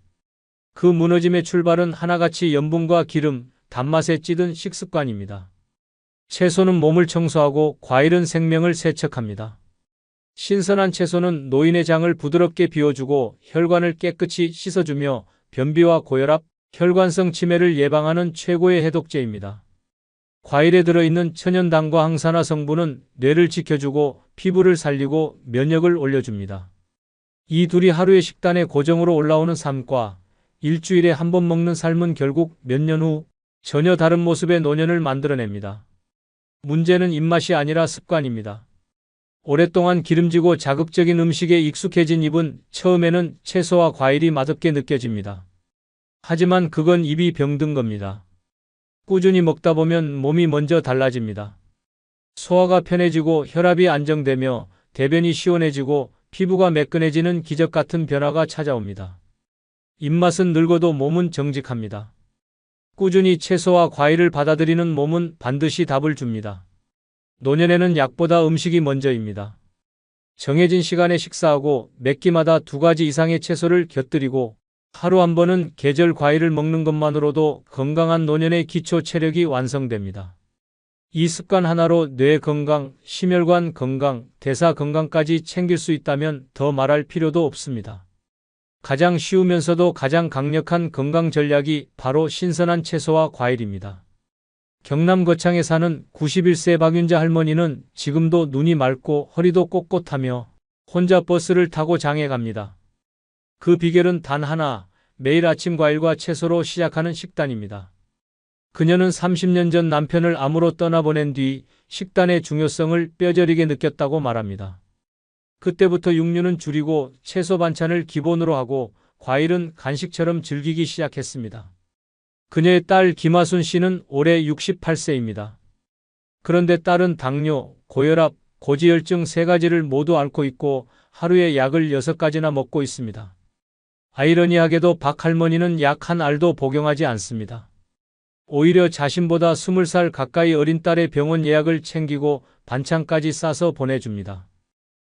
그 무너짐의 출발은 하나같이 염분과 기름, 단맛에 찌든 식습관입니다. 채소는 몸을 청소하고 과일은 생명을 세척합니다. 신선한 채소는 노인의 장을 부드럽게 비워주고 혈관을 깨끗이 씻어주며 변비와 고혈압, 혈관성 치매를 예방하는 최고의 해독제입니다. 과일에 들어있는 천연당과 항산화 성분은 뇌를 지켜주고 피부를 살리고 면역을 올려줍니다. 이 둘이 하루의 식단에 고정으로 올라오는 삶과 일주일에 한 번 먹는 삶은 결국 몇 년 후 전혀 다른 모습의 노년을 만들어냅니다. 문제는 입맛이 아니라 습관입니다. 오랫동안 기름지고 자극적인 음식에 익숙해진 입은 처음에는 채소와 과일이 맛없게 느껴집니다. 하지만 그건 입이 병든 겁니다. 꾸준히 먹다 보면 몸이 먼저 달라집니다. 소화가 편해지고 혈압이 안정되며 대변이 시원해지고 피부가 매끈해지는 기적 같은 변화가 찾아옵니다. 입맛은 늙어도 몸은 정직합니다. 꾸준히 채소와 과일을 받아들이는 몸은 반드시 답을 줍니다. 노년에는 약보다 음식이 먼저입니다. 정해진 시간에 식사하고 몇 끼마다 2가지 이상의 채소를 곁들이고 하루 한 번은 계절 과일을 먹는 것만으로도 건강한 노년의 기초 체력이 완성됩니다. 이 습관 하나로 뇌 건강, 심혈관 건강, 대사 건강까지 챙길 수 있다면 더 말할 필요도 없습니다. 가장 쉬우면서도 가장 강력한 건강 전략이 바로 신선한 채소와 과일입니다. 경남 거창에 사는 91세 박윤자 할머니는 지금도 눈이 맑고 허리도 꼿꼿하며 혼자 버스를 타고 장에 갑니다. 그 비결은 단 하나, 매일 아침 과일과 채소로 시작하는 식단입니다. 그녀는 30년 전 남편을 암으로 떠나보낸 뒤 식단의 중요성을 뼈저리게 느꼈다고 말합니다. 그때부터 육류는 줄이고 채소 반찬을 기본으로 하고 과일은 간식처럼 즐기기 시작했습니다. 그녀의 딸 김하순 씨는 올해 68세입니다. 그런데 딸은 당뇨, 고혈압, 고지혈증 3가지를 모두 앓고 있고 하루에 약을 6가지나 먹고 있습니다. 아이러니하게도 박 할머니는 약 한 알도 복용하지 않습니다. 오히려 자신보다 20살 가까이 어린 딸의 병원 예약을 챙기고 반찬까지 싸서 보내줍니다.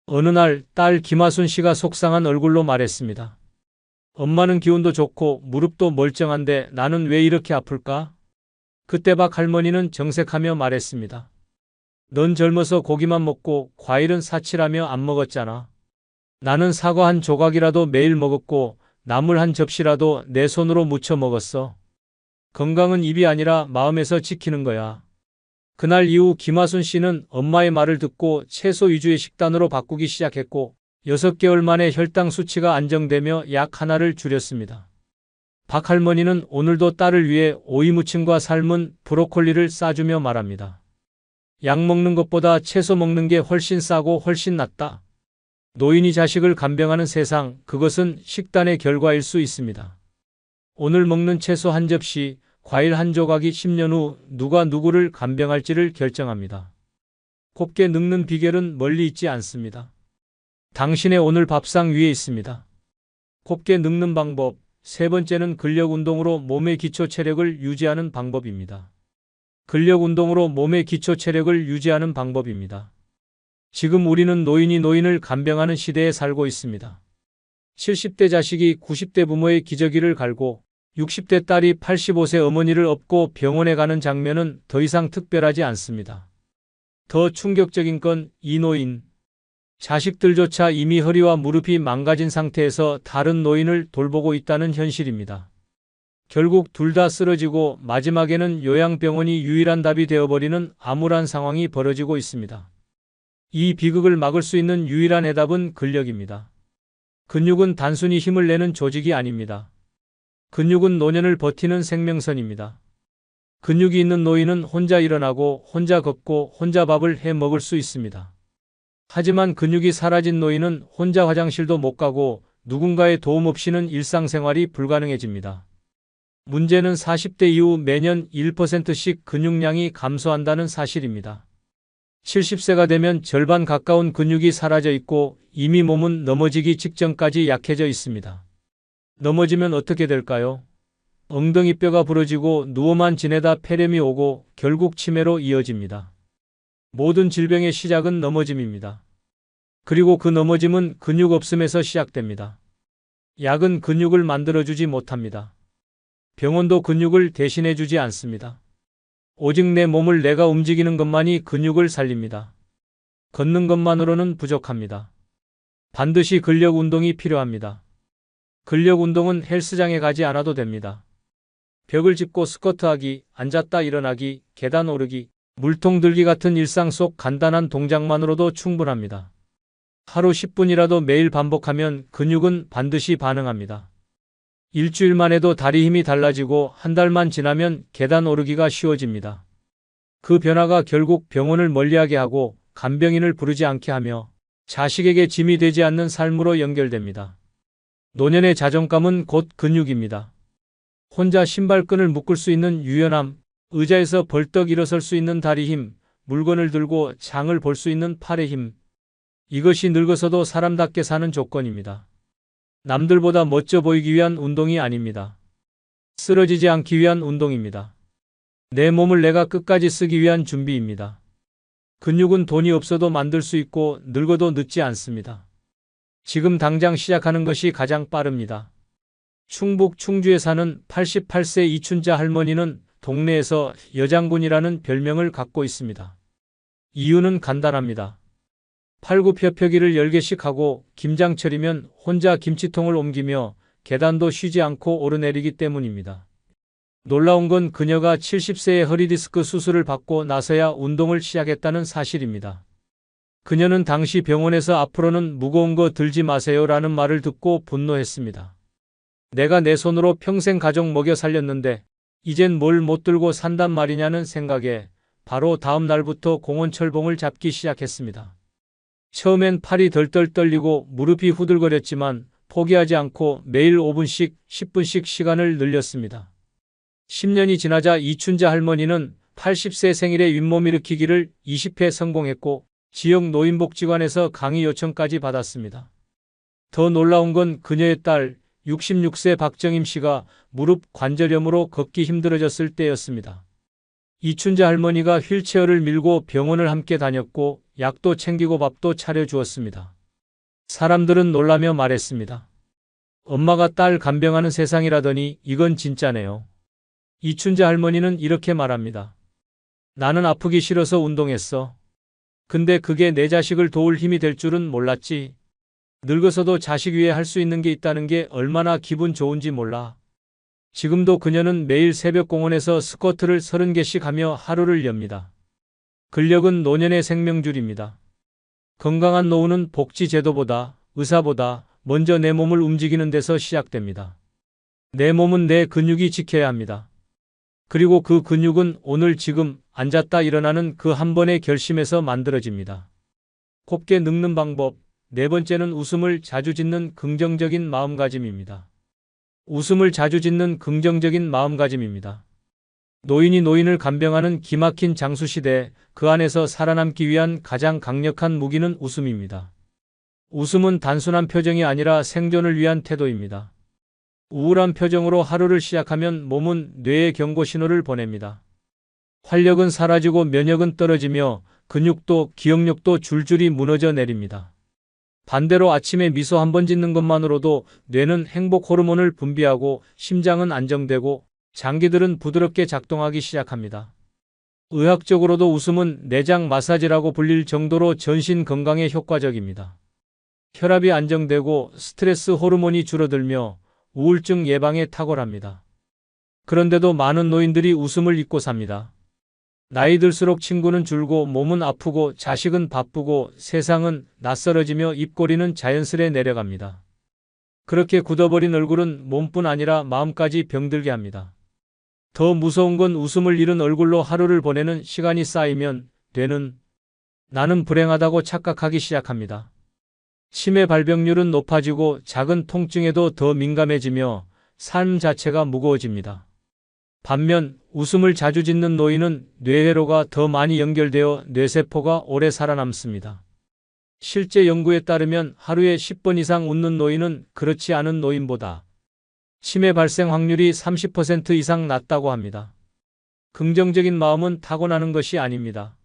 어느 날 딸 김하순 씨가 속상한 얼굴로 말했습니다. 엄마는 기운도 좋고 무릎도 멀쩡한데 나는 왜 이렇게 아플까? 그때 박 할머니는 정색하며 말했습니다. 넌 젊어서 고기만 먹고 과일은 사치라며 안 먹었잖아. 나는 사과 한 조각이라도 매일 먹었고 나물 한 접시라도 내 손으로 무쳐 먹었어. 건강은 입이 아니라 마음에서 지키는 거야. 그날 이후 김하순 씨는 엄마의 말을 듣고 채소 위주의 식단으로 바꾸기 시작했고 6개월 만에 혈당 수치가 안정되며 약 하나를 줄였습니다. 박 할머니는 오늘도 딸을 위해 오이 무침과 삶은 브로콜리를 싸주며 말합니다. 약 먹는 것보다 채소 먹는 게 훨씬 싸고 훨씬 낫다. 노인이 자식을 간병하는 세상, 그것은 식단의 결과일 수 있습니다. 오늘 먹는 채소 한 접시, 과일 한 조각이 10년 후 누가 누구를 간병할지를 결정합니다. 곱게 늙는 비결은 멀리 있지 않습니다. 당신의 오늘 밥상 위에 있습니다. 곱게 늙는 방법, 세 번째는 근력 운동으로 몸의 기초 체력을 유지하는 방법입니다. 근력 운동으로 몸의 기초 체력을 유지하는 방법입니다. 지금 우리는 노인이 노인을 간병하는 시대에 살고 있습니다. 70대 자식이 90대 부모의 기저귀를 갈고 60대 딸이 85세 어머니를 업고 병원에 가는 장면은 더 이상 특별하지 않습니다. 더 충격적인 건 이 노인. 자식들조차 이미 허리와 무릎이 망가진 상태에서 다른 노인을 돌보고 있다는 현실입니다. 결국 둘 다 쓰러지고 마지막에는 요양병원이 유일한 답이 되어버리는 암울한 상황이 벌어지고 있습니다. 이 비극을 막을 수 있는 유일한 해답은 근력입니다. 근육은 단순히 힘을 내는 조직이 아닙니다. 근육은 노년을 버티는 생명선입니다. 근육이 있는 노인은 혼자 일어나고 혼자 걷고 혼자 밥을 해 먹을 수 있습니다. 하지만 근육이 사라진 노인은 혼자 화장실도 못 가고 누군가의 도움 없이는 일상생활이 불가능해집니다. 문제는 40대 이후 매년 1%씩 근육량이 감소한다는 사실입니다. 70세가 되면 절반 가까운 근육이 사라져 있고 이미 몸은 넘어지기 직전까지 약해져 있습니다. 넘어지면 어떻게 될까요? 엉덩이뼈가 부러지고 누워만 지내다 폐렴이 오고 결국 치매로 이어집니다. 모든 질병의 시작은 넘어짐입니다. 그리고 그 넘어짐은 근육 없음에서 시작됩니다. 약은 근육을 만들어주지 못합니다. 병원도 근육을 대신해주지 않습니다. 오직 내 몸을 내가 움직이는 것만이 근육을 살립니다. 걷는 것만으로는 부족합니다. 반드시 근력 운동이 필요합니다. 근력 운동은 헬스장에 가지 않아도 됩니다. 벽을 짚고 스쿼트하기, 앉았다 일어나기, 계단 오르기, 물통 들기 같은 일상 속 간단한 동작만으로도 충분합니다. 하루 10분이라도 매일 반복하면 근육은 반드시 반응합니다. 일주일만 해도 다리 힘이 달라지고 한 달만 지나면 계단 오르기가 쉬워집니다. 그 변화가 결국 병원을 멀리하게 하고 간병인을 부르지 않게 하며 자식에게 짐이 되지 않는 삶으로 연결됩니다. 노년의 자존감은 곧 근육입니다. 혼자 신발끈을 묶을 수 있는 유연함, 의자에서 벌떡 일어설 수 있는 다리 힘, 물건을 들고 장을 볼 수 있는 팔의 힘. 이것이 늙어서도 사람답게 사는 조건입니다. 남들보다 멋져 보이기 위한 운동이 아닙니다. 쓰러지지 않기 위한 운동입니다. 내 몸을 내가 끝까지 쓰기 위한 준비입니다. 근육은 돈이 없어도 만들 수 있고 늙어도 늦지 않습니다. 지금 당장 시작하는 것이 가장 빠릅니다. 충북 충주에 사는 88세 이춘자 할머니는 동네에서 여장군이라는 별명을 갖고 있습니다. 이유는 간단합니다. 팔굽혀펴기를 10개씩 하고 김장철이면 혼자 김치통을 옮기며 계단도 쉬지 않고 오르내리기 때문입니다. 놀라운 건 그녀가 70세에 허리디스크 수술을 받고 나서야 운동을 시작했다는 사실입니다. 그녀는 당시 병원에서 앞으로는 무거운 거 들지 마세요 라는 말을 듣고 분노했습니다. 내가 내 손으로 평생 가족 먹여 살렸는데 이젠 뭘 못 들고 산단 말이냐는 생각에 바로 다음 날부터 공원 철봉을 잡기 시작했습니다. 처음엔 팔이 덜덜 떨리고 무릎이 후들거렸지만 포기하지 않고 매일 5분씩 10분씩 시간을 늘렸습니다. 10년이 지나자 이춘자 할머니는 80세 생일에 윗몸 일으키기를 20회 성공했고 지역 노인복지관에서 강의 요청까지 받았습니다. 더 놀라운 건 그녀의 딸 66세 박정임 씨가 무릎 관절염으로 걷기 힘들어졌을 때였습니다. 이춘자 할머니가 휠체어를 밀고 병원을 함께 다녔고 약도 챙기고 밥도 차려주었습니다. 사람들은 놀라며 말했습니다. 엄마가 딸 간병하는 세상이라더니 이건 진짜네요. 이춘자 할머니는 이렇게 말합니다. 나는 아프기 싫어서 운동했어. 근데 그게 내 자식을 도울 힘이 될 줄은 몰랐지. 늙어서도 자식 위해 할 수 있는 게 있다는 게 얼마나 기분 좋은지 몰라. 지금도 그녀는 매일 새벽 공원에서 스쿼트를 30개씩 하며 하루를 엽니다. 근력은 노년의 생명줄입니다. 건강한 노후는 복지 제도보다, 의사보다 먼저 내 몸을 움직이는 데서 시작됩니다. 내 몸은 내 근육이 지켜야 합니다. 그리고 그 근육은 오늘 지금 앉았다 일어나는 그 한 번의 결심에서 만들어집니다. 곱게 늙는 방법. 네 번째는 웃음을 자주 짓는 긍정적인 마음가짐입니다. 웃음을 자주 짓는 긍정적인 마음가짐입니다. 노인이 노인을 간병하는 기막힌 장수시대, 그 안에서 살아남기 위한 가장 강력한 무기는 웃음입니다. 웃음은 단순한 표정이 아니라 생존을 위한 태도입니다. 우울한 표정으로 하루를 시작하면 몸은 뇌에 경고 신호를 보냅니다. 활력은 사라지고 면역은 떨어지며 근육도 기억력도 줄줄이 무너져 내립니다. 반대로 아침에 미소 한 번 짓는 것만으로도 뇌는 행복 호르몬을 분비하고 심장은 안정되고 장기들은 부드럽게 작동하기 시작합니다. 의학적으로도 웃음은 내장 마사지라고 불릴 정도로 전신 건강에 효과적입니다. 혈압이 안정되고 스트레스 호르몬이 줄어들며 우울증 예방에 탁월합니다. 그런데도 많은 노인들이 웃음을 잊고 삽니다. 나이 들수록 친구는 줄고 몸은 아프고 자식은 바쁘고 세상은 낯설어지며 입꼬리는 자연스레 내려갑니다. 그렇게 굳어버린 얼굴은 몸뿐 아니라 마음까지 병들게 합니다. 더 무서운 건 웃음을 잃은 얼굴로 하루를 보내는 시간이 쌓이면 뇌는 나는 불행하다고 착각하기 시작합니다. 치매 발병률은 높아지고 작은 통증에도 더 민감해지며 삶 자체가 무거워집니다. 반면 웃음을 자주 짓는 노인은 뇌회로가 더 많이 연결되어 뇌세포가 오래 살아남습니다. 실제 연구에 따르면 하루에 10번 이상 웃는 노인은 그렇지 않은 노인보다 치매 발생 확률이 30% 이상 낮다고 합니다. 긍정적인 마음은 타고나는 것이 아닙니다.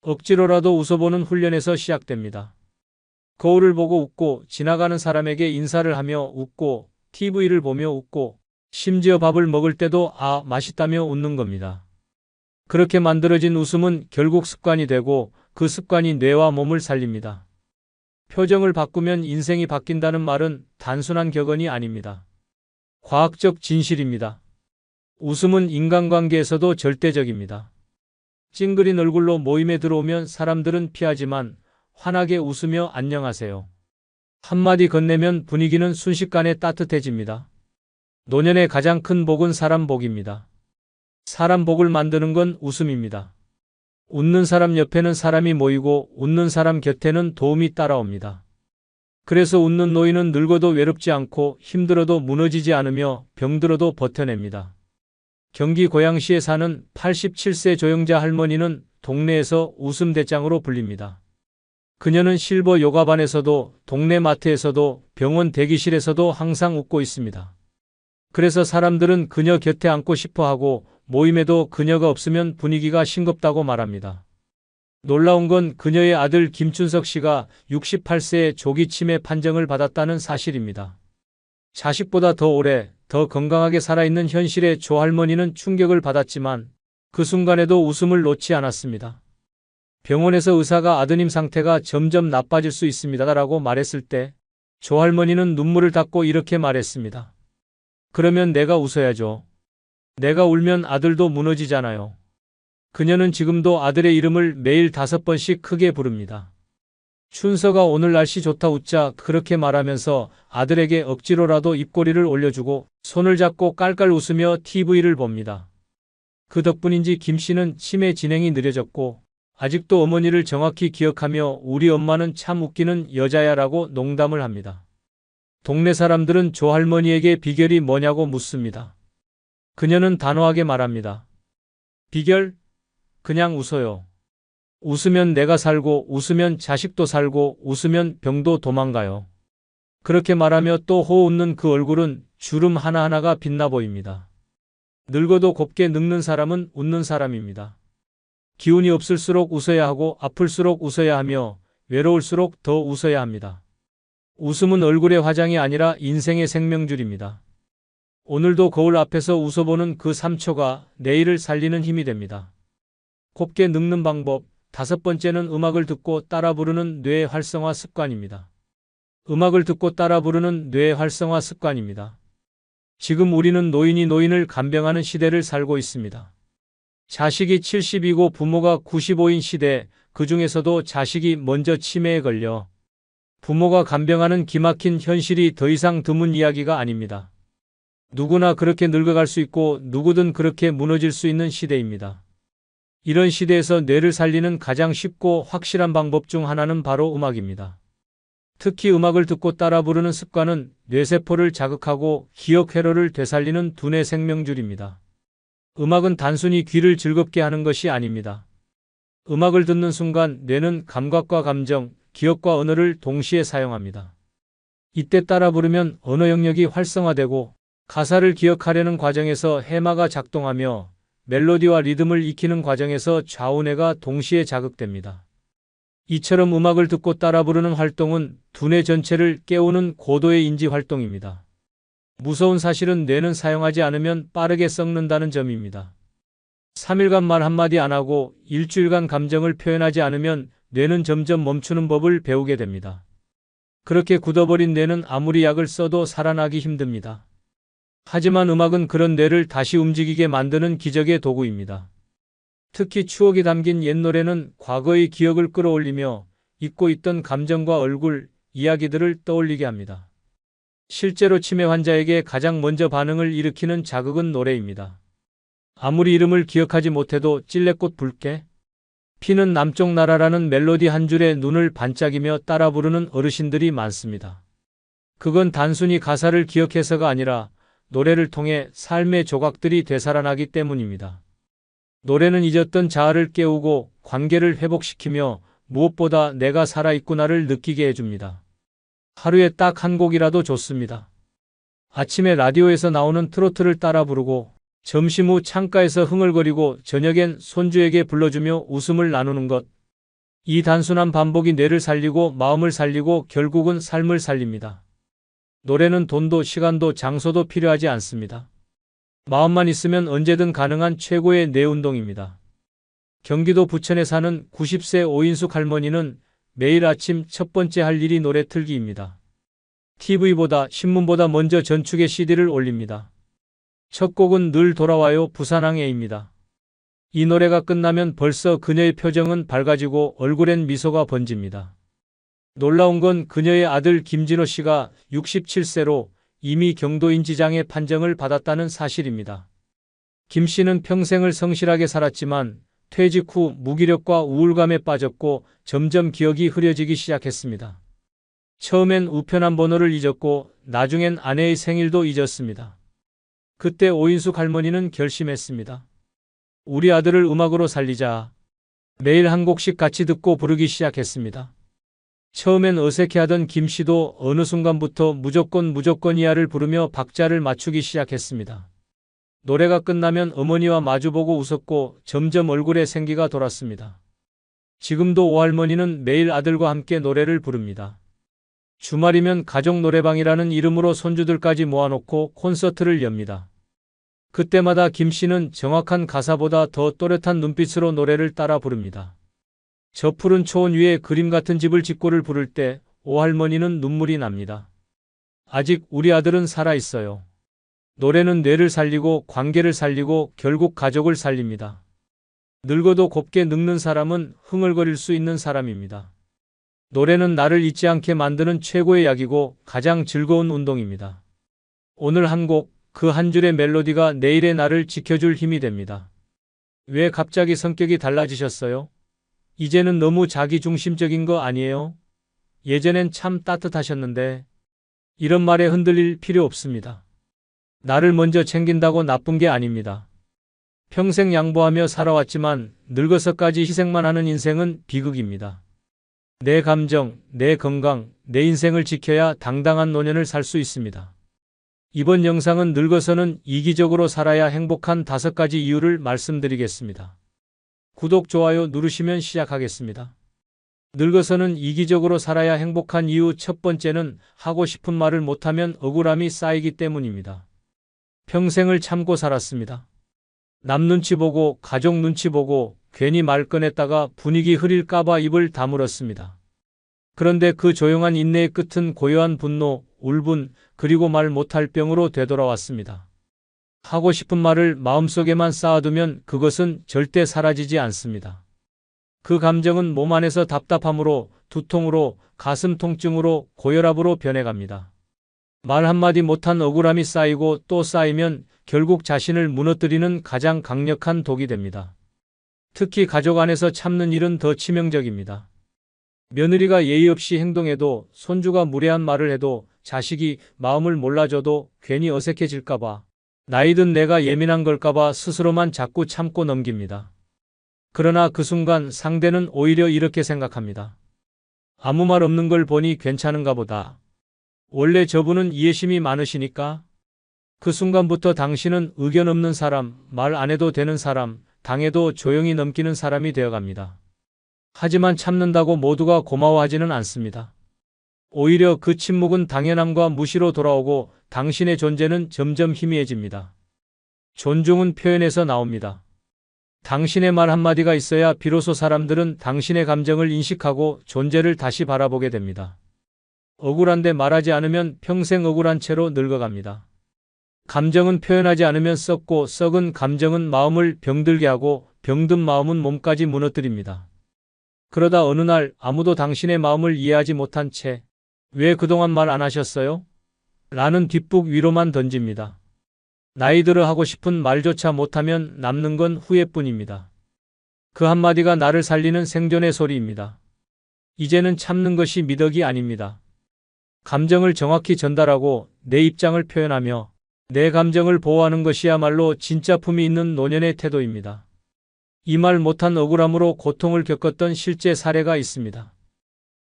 억지로라도 웃어보는 훈련에서 시작됩니다. 거울을 보고 웃고 지나가는 사람에게 인사를 하며 웃고 TV를 보며 웃고 심지어 밥을 먹을 때도 맛있다며 웃는 겁니다. 그렇게 만들어진 웃음은 결국 습관이 되고 그 습관이 뇌와 몸을 살립니다. 표정을 바꾸면 인생이 바뀐다는 말은 단순한 격언이 아닙니다. 과학적 진실입니다. 웃음은 인간관계에서도 절대적입니다. 찡그린 얼굴로 모임에 들어오면 사람들은 피하지만 환하게 웃으며 안녕하세요. 한마디 건네면 분위기는 순식간에 따뜻해집니다. 노년의 가장 큰 복은 사람 복입니다. 사람 복을 만드는 건 웃음입니다. 웃는 사람 옆에는 사람이 모이고 웃는 사람 곁에는 도움이 따라옵니다. 그래서 웃는 노인은 늙어도 외롭지 않고 힘들어도 무너지지 않으며 병들어도 버텨냅니다. 경기 고양시에 사는 87세 조영자 할머니는 동네에서 웃음 대장으로 불립니다. 그녀는 실버 요가반에서도 동네 마트에서도 병원 대기실에서도 항상 웃고 있습니다. 그래서 사람들은 그녀 곁에 앉고 싶어 하고 모임에도 그녀가 없으면 분위기가 싱겁다고 말합니다. 놀라운 건 그녀의 아들 김춘석 씨가 68세에 조기 치매 판정을 받았다는 사실입니다. 자식보다 더 오래, 더 건강하게 살아있는 현실에 조 할머니는 충격을 받았지만 그 순간에도 웃음을 놓지 않았습니다. 병원에서 의사가 아드님 상태가 점점 나빠질 수 있습니다라고 말했을 때 조 할머니는 눈물을 닦고 이렇게 말했습니다. 그러면 내가 웃어야죠. 내가 울면 아들도 무너지잖아요. 그녀는 지금도 아들의 이름을 매일 5번씩 크게 부릅니다. 춘서가 오늘 날씨 좋다 웃자 그렇게 말하면서 아들에게 억지로라도 입꼬리를 올려주고 손을 잡고 깔깔 웃으며 TV를 봅니다. 그 덕분인지 김 씨는 치매 진행이 느려졌고 아직도 어머니를 정확히 기억하며 우리 엄마는 참 웃기는 여자야라고 농담을 합니다. 동네 사람들은 조 할머니에게 비결이 뭐냐고 묻습니다. 그녀는 단호하게 말합니다. 비결? 그냥 웃어요. 웃으면 내가 살고 웃으면 자식도 살고 웃으면 병도 도망가요. 그렇게 말하며 또 호 웃는 그 얼굴은 주름 하나하나가 빛나 보입니다. 늙어도 곱게 늙는 사람은 웃는 사람입니다. 기운이 없을수록 웃어야 하고 아플수록 웃어야 하며 외로울수록 더 웃어야 합니다. 웃음은 얼굴의 화장이 아니라 인생의 생명줄입니다. 오늘도 거울 앞에서 웃어보는 그 3초가 내일을 살리는 힘이 됩니다. 곱게 늙는 방법. 5번째는 음악을 듣고 따라 부르는 뇌 활성화 습관입니다. 음악을 듣고 따라 부르는 뇌 활성화 습관입니다. 지금 우리는 노인이 노인을 간병하는 시대를 살고 있습니다. 자식이 70이고 부모가 95인 시대, 그 중에서도 자식이 먼저 치매에 걸려 부모가 간병하는 기막힌 현실이 더 이상 드문 이야기가 아닙니다. 누구나 그렇게 늙어갈 수 있고 누구든 그렇게 무너질 수 있는 시대입니다. 이런 시대에서 뇌를 살리는 가장 쉽고 확실한 방법 중 하나는 바로 음악입니다. 특히 음악을 듣고 따라 부르는 습관은 뇌세포를 자극하고 기억 회로를 되살리는 두뇌 생명줄입니다. 음악은 단순히 귀를 즐겁게 하는 것이 아닙니다. 음악을 듣는 순간 뇌는 감각과 감정, 기억과 언어를 동시에 사용합니다. 이때 따라 부르면 언어 영역이 활성화되고 가사를 기억하려는 과정에서 해마가 작동하며 멜로디와 리듬을 익히는 과정에서 좌우뇌가 동시에 자극됩니다. 이처럼 음악을 듣고 따라 부르는 활동은 두뇌 전체를 깨우는 고도의 인지 활동입니다. 무서운 사실은 뇌는 사용하지 않으면 빠르게 썩는다는 점입니다. 3일간 말 한마디 안 하고 일주일간 감정을 표현하지 않으면 뇌는 점점 멈추는 법을 배우게 됩니다. 그렇게 굳어버린 뇌는 아무리 약을 써도 살아나기 힘듭니다. 하지만 음악은 그런 뇌를 다시 움직이게 만드는 기적의 도구입니다. 특히 추억이 담긴 옛 노래는 과거의 기억을 끌어올리며 잊고 있던 감정과 얼굴, 이야기들을 떠올리게 합니다. 실제로 치매 환자에게 가장 먼저 반응을 일으키는 자극은 노래입니다. 아무리 이름을 기억하지 못해도 찔레꽃 붉게 피는 남쪽 나라라는 멜로디 한 줄에 눈을 반짝이며 따라 부르는 어르신들이 많습니다. 그건 단순히 가사를 기억해서가 아니라 노래를 통해 삶의 조각들이 되살아나기 때문입니다. 노래는 잊었던 자아를 깨우고 관계를 회복시키며 무엇보다 내가 살아있구나를 느끼게 해줍니다. 하루에 딱 한 곡이라도 좋습니다. 아침에 라디오에서 나오는 트로트를 따라 부르고 점심 후 창가에서 흥얼거리고 저녁엔 손주에게 불러주며 웃음을 나누는 것. 이 단순한 반복이 뇌를 살리고 마음을 살리고 결국은 삶을 살립니다. 노래는 돈도 시간도 장소도 필요하지 않습니다. 마음만 있으면 언제든 가능한 최고의 뇌 운동입니다. 경기도 부천에 사는 90세 오인숙 할머니는 매일 아침 첫 번째 할 일이 노래 틀기입니다. TV보다 신문보다 먼저 전축에 CD를 올립니다. 첫 곡은 늘 돌아와요 부산항에입니다. 이 노래가 끝나면 벌써 그녀의 표정은 밝아지고 얼굴엔 미소가 번집니다. 놀라운 건 그녀의 아들 김진호 씨가 67세로 이미 경도인지장애 판정을 받았다는 사실입니다. 김 씨는 평생을 성실하게 살았지만 퇴직 후 무기력과 우울감에 빠졌고 점점 기억이 흐려지기 시작했습니다. 처음엔 우편함 번호를 잊었고 나중엔 아내의 생일도 잊었습니다. 그때 오인숙 할머니는 결심했습니다. 우리 아들을 음악으로 살리자. 매일 한 곡씩 같이 듣고 부르기 시작했습니다. 처음엔 어색해하던 김 씨도 어느 순간부터 무조건 이하를 부르며 박자를 맞추기 시작했습니다. 노래가 끝나면 어머니와 마주보고 웃었고 점점 얼굴에 생기가 돌았습니다. 지금도 오할머니는 매일 아들과 함께 노래를 부릅니다. 주말이면 가족 노래방이라는 이름으로 손주들까지 모아놓고 콘서트를 엽니다. 그때마다 김 씨는 정확한 가사보다 더 또렷한 눈빛으로 노래를 따라 부릅니다. 저 푸른 초원 위에 그림 같은 집을 짓고를 부를 때 오할머니는 눈물이 납니다. 아직 우리 아들은 살아있어요. 노래는 뇌를 살리고 관계를 살리고 결국 가족을 살립니다. 늙어도 곱게 늙는 사람은 흥얼거릴 수 있는 사람입니다. 노래는 나를 잊지 않게 만드는 최고의 약이고 가장 즐거운 운동입니다. 오늘 한 곡, 그 한 줄의 멜로디가 내일의 나를 지켜줄 힘이 됩니다. 왜 갑자기 성격이 달라지셨어요? 이제는 너무 자기중심적인 거 아니에요? 예전엔 참 따뜻하셨는데. 이런 말에 흔들릴 필요 없습니다. 나를 먼저 챙긴다고 나쁜 게 아닙니다. 평생 양보하며 살아왔지만 늙어서까지 희생만 하는 인생은 비극입니다. 내 감정, 내 건강, 내 인생을 지켜야 당당한 노년을 살 수 있습니다. 이번 영상은 늙어서는 이기적으로 살아야 행복한 5가지 이유를 말씀드리겠습니다. 구독, 좋아요 누르시면 시작하겠습니다. 늙어서는 이기적으로 살아야 행복한 이유 첫 번째는 하고 싶은 말을 못하면 억울함이 쌓이기 때문입니다. 평생을 참고 살았습니다. 남 눈치 보고 가족 눈치 보고 괜히 말 꺼냈다가 분위기 흐릴까봐 입을 다물었습니다. 그런데 그 조용한 인내의 끝은 고요한 분노, 울분, 그리고 말 못할 병으로 되돌아왔습니다. 하고 싶은 말을 마음속에만 쌓아두면 그것은 절대 사라지지 않습니다. 그 감정은 몸 안에서 답답함으로, 두통으로, 가슴 통증으로, 고혈압으로 변해갑니다. 말 한마디 못한 억울함이 쌓이고 또 쌓이면 결국 자신을 무너뜨리는 가장 강력한 독이 됩니다. 특히 가족 안에서 참는 일은 더 치명적입니다. 며느리가 예의 없이 행동해도, 손주가 무례한 말을 해도, 자식이 마음을 몰라줘도 괜히 어색해질까봐, 나이든 내가 예민한 걸까봐 스스로만 자꾸 참고 넘깁니다. 그러나 그 순간 상대는 오히려 이렇게 생각합니다. 아무 말 없는 걸 보니 괜찮은가 보다. 원래 저분은 이해심이 많으시니까? 그 순간부터 당신은 의견 없는 사람, 말 안 해도 되는 사람, 당해도 조용히 넘기는 사람이 되어갑니다. 하지만 참는다고 모두가 고마워하지는 않습니다. 오히려 그 침묵은 당연함과 무시로 돌아오고 당신의 존재는 점점 희미해집니다. 존중은 표현에서 나옵니다. 당신의 말 한마디가 있어야 비로소 사람들은 당신의 감정을 인식하고 존재를 다시 바라보게 됩니다. 억울한데 말하지 않으면 평생 억울한 채로 늙어갑니다. 감정은 표현하지 않으면 썩고 썩은 감정은 마음을 병들게 하고 병든 마음은 몸까지 무너뜨립니다. 그러다 어느 날 아무도 당신의 마음을 이해하지 못한 채 왜 그동안 말 안 하셨어요? 라는 뒷북 위로만 던집니다. 나이 들어 하고 싶은 말조차 못하면 남는 건 후회뿐입니다. 그 한마디가 나를 살리는 생존의 소리입니다. 이제는 참는 것이 미덕이 아닙니다. 감정을 정확히 전달하고 내 입장을 표현하며 내 감정을 보호하는 것이야말로 진짜 품이 있는 노년의 태도입니다. 이 말 못한 억울함으로 고통을 겪었던 실제 사례가 있습니다.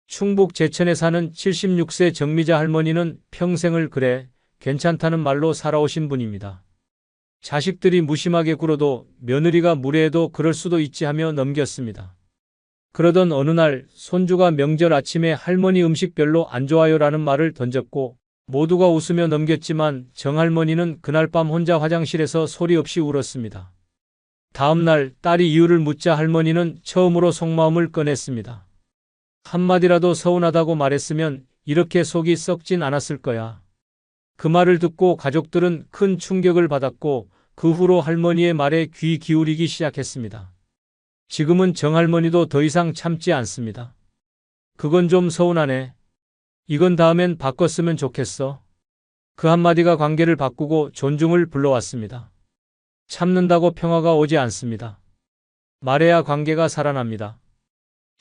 충북 제천에 사는 76세 정미자 할머니는 평생을 그래, 괜찮다는 말로 살아오신 분입니다. 자식들이 무심하게 굴어도 며느리가 무례해도 그럴 수도 있지 하며 넘겼습니다. 그러던 어느 날 손주가 명절 아침에 할머니 음식 별로 안 좋아요라는 말을 던졌고 모두가 웃으며 넘겼지만 정할머니는 그날 밤 혼자 화장실에서 소리 없이 울었습니다. 다음 날 딸이 이유를 묻자 할머니는 처음으로 속마음을 꺼냈습니다. 한마디라도 서운하다고 말했으면 이렇게 속이 썩진 않았을 거야. 그 말을 듣고 가족들은 큰 충격을 받았고 그 후로 할머니의 말에 귀 기울이기 시작했습니다. 지금은 정할머니도 더 이상 참지 않습니다. 그건 좀 서운하네. 이건 다음엔 바꿨으면 좋겠어. 그 한마디가 관계를 바꾸고 존중을 불러왔습니다. 참는다고 평화가 오지 않습니다. 말해야 관계가 살아납니다.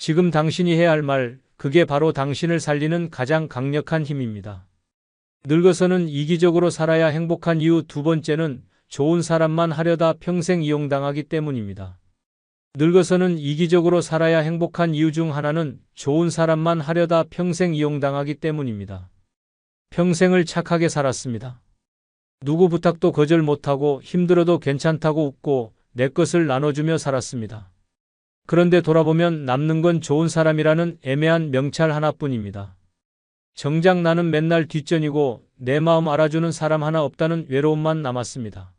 지금 당신이 해야 할 말, 그게 바로 당신을 살리는 가장 강력한 힘입니다. 늙어서는 이기적으로 살아야 행복한 이유 두 번째는 좋은 사람만 하려다 평생 이용당하기 때문입니다. 늙어서는 이기적으로 살아야 행복한 이유 중 하나는 좋은 사람만 하려다 평생 이용당하기 때문입니다. 평생을 착하게 살았습니다. 누구 부탁도 거절 못하고 힘들어도 괜찮다고 웃고 내 것을 나눠주며 살았습니다. 그런데 돌아보면 남는 건 좋은 사람이라는 애매한 명찰 하나뿐입니다. 정작 나는 맨날 뒷전이고 내 마음 알아주는 사람 하나 없다는 외로움만 남았습니다.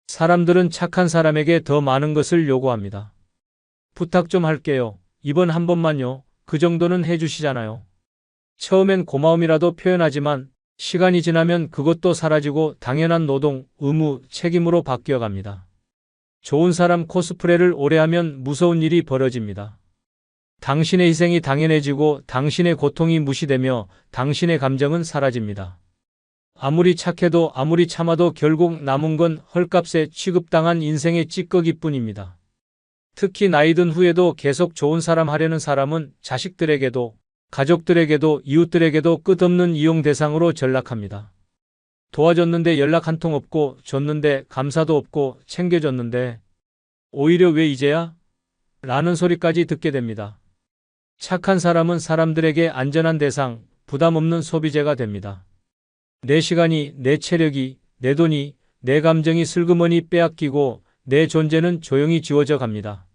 사람들은 착한 사람에게 더 많은 것을 요구합니다. 부탁 좀 할게요. 이번 한 번만요. 그 정도는 해주시잖아요. 처음엔 고마움이라도 표현하지만 시간이 지나면 그것도 사라지고 당연한 노동, 의무, 책임으로 바뀌어갑니다. 좋은 사람 코스프레를 오래 하면 무서운 일이 벌어집니다. 당신의 희생이 당연해지고 당신의 고통이 무시되며 당신의 감정은 사라집니다. 아무리 착해도 아무리 참아도 결국 남은 건 헐값에 취급당한 인생의 찌꺼기뿐입니다. 특히 나이 든 후에도 계속 좋은 사람 하려는 사람은 자식들에게도 가족들에게도 이웃들에게도 끝없는 이용 대상으로 전락합니다. 도와줬는데 연락 한 통 없고 줬는데 감사도 없고 챙겨줬는데 오히려 왜 이제야? 라는 소리까지 듣게 됩니다. 착한 사람은 사람들에게 안전한 대상, 부담 없는 소비재가 됩니다. 내 시간이, 내 체력이, 내 돈이, 내 감정이 슬그머니 빼앗기고 내 존재는 조용히 지워져 갑니다.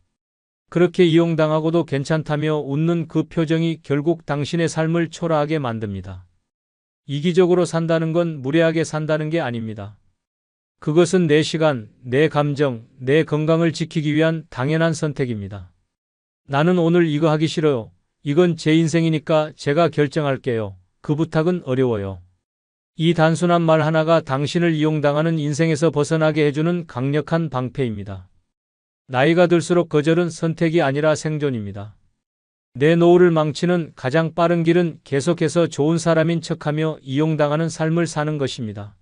그렇게 이용당하고도 괜찮다며 웃는 그 표정이 결국 당신의 삶을 초라하게 만듭니다. 이기적으로 산다는 건 무례하게 산다는 게 아닙니다. 그것은 내 시간, 내 감정, 내 건강을 지키기 위한 당연한 선택입니다. 나는 오늘 이거 하기 싫어요. 이건 제 인생이니까 제가 결정할게요. 그 부탁은 어려워요. 이 단순한 말 하나가 당신을 이용당하는 인생에서 벗어나게 해주는 강력한 방패입니다. 나이가 들수록 거절은 선택이 아니라 생존입니다. 내 노후를 망치는 가장 빠른 길은 계속해서 좋은 사람인 척하며 이용당하는 삶을 사는 것입니다.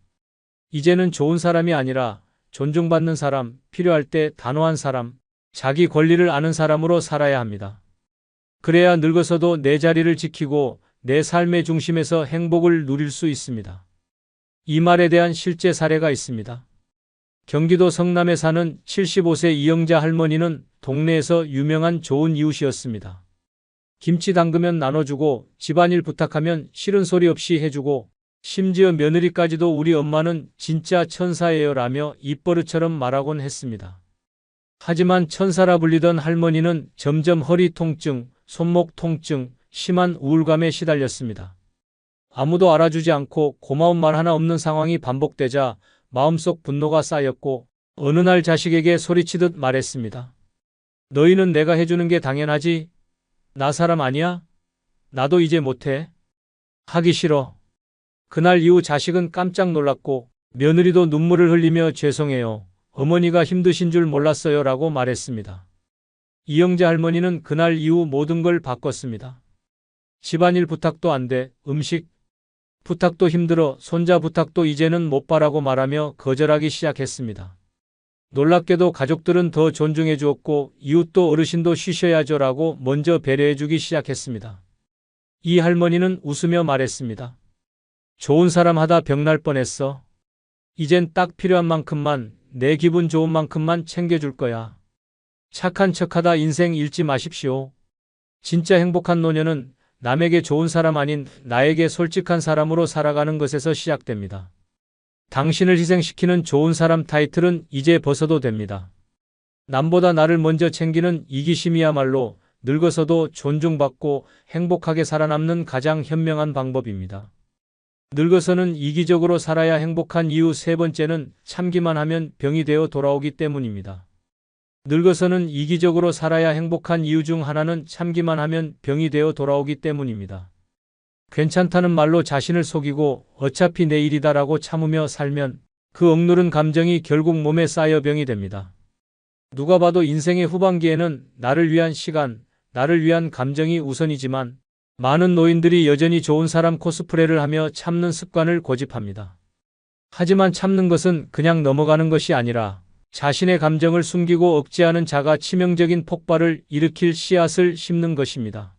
이제는 좋은 사람이 아니라 존중받는 사람, 필요할 때 단호한 사람, 자기 권리를 아는 사람으로 살아야 합니다. 그래야 늙어서도 내 자리를 지키고 내 삶의 중심에서 행복을 누릴 수 있습니다. 이 말에 대한 실제 사례가 있습니다. 경기도 성남에 사는 75세 이영자 할머니는 동네에서 유명한 좋은 이웃이었습니다. 김치 담그면 나눠주고 집안일 부탁하면 싫은 소리 없이 해주고 심지어 며느리까지도 우리 엄마는 진짜 천사예요 라며 입버릇처럼 말하곤 했습니다. 하지만 천사라 불리던 할머니는 점점 허리 통증, 손목 통증, 심한 우울감에 시달렸습니다. 아무도 알아주지 않고 고마운 말 하나 없는 상황이 반복되자 마음속 분노가 쌓였고 어느 날 자식에게 소리치듯 말했습니다. 너희는 내가 해주는 게 당연하지? 나 사람 아니야? 나도 이제 못해. 하기 싫어. 그날 이후 자식은 깜짝 놀랐고 며느리도 눈물을 흘리며 죄송해요. 어머니가 힘드신 줄 몰랐어요 라고 말했습니다. 이영자 할머니는 그날 이후 모든 걸 바꿨습니다. 집안일 부탁도 안 돼. 음식 부탁도 힘들어. 손자 부탁도 이제는 못 봐라고 말하며 거절하기 시작했습니다. 놀랍게도 가족들은 더 존중해 주었고 이웃도 어르신도 쉬셔야죠 라고 먼저 배려해 주기 시작했습니다. 이 할머니는 웃으며 말했습니다. 좋은 사람 하다 병날 뻔했어. 이젠 딱 필요한 만큼만, 내 기분 좋은 만큼만 챙겨줄 거야. 착한 척하다 인생 잃지 마십시오. 진짜 행복한 노년은 남에게 좋은 사람 아닌 나에게 솔직한 사람으로 살아가는 것에서 시작됩니다. 당신을 희생시키는 좋은 사람 타이틀은 이제 벗어도 됩니다. 남보다 나를 먼저 챙기는 이기심이야말로 늙어서도 존중받고 행복하게 살아남는 가장 현명한 방법입니다. 늙어서는 이기적으로 살아야 행복한 이유 세 번째는 참기만 하면 병이 되어 돌아오기 때문입니다. 늙어서는 이기적으로 살아야 행복한 이유 중 하나는 참기만 하면 병이 되어 돌아오기 때문입니다. 괜찮다는 말로 자신을 속이고 어차피 내 일이다라고 참으며 살면 그 억누른 감정이 결국 몸에 쌓여 병이 됩니다. 누가 봐도 인생의 후반기에는 나를 위한 시간, 나를 위한 감정이 우선이지만 많은 노인들이 여전히 좋은 사람 코스프레를 하며 참는 습관을 고집합니다. 하지만 참는 것은 그냥 넘어가는 것이 아니라 자신의 감정을 숨기고 억제하는 자가 치명적인 폭발을 일으킬 씨앗을 심는 것입니다.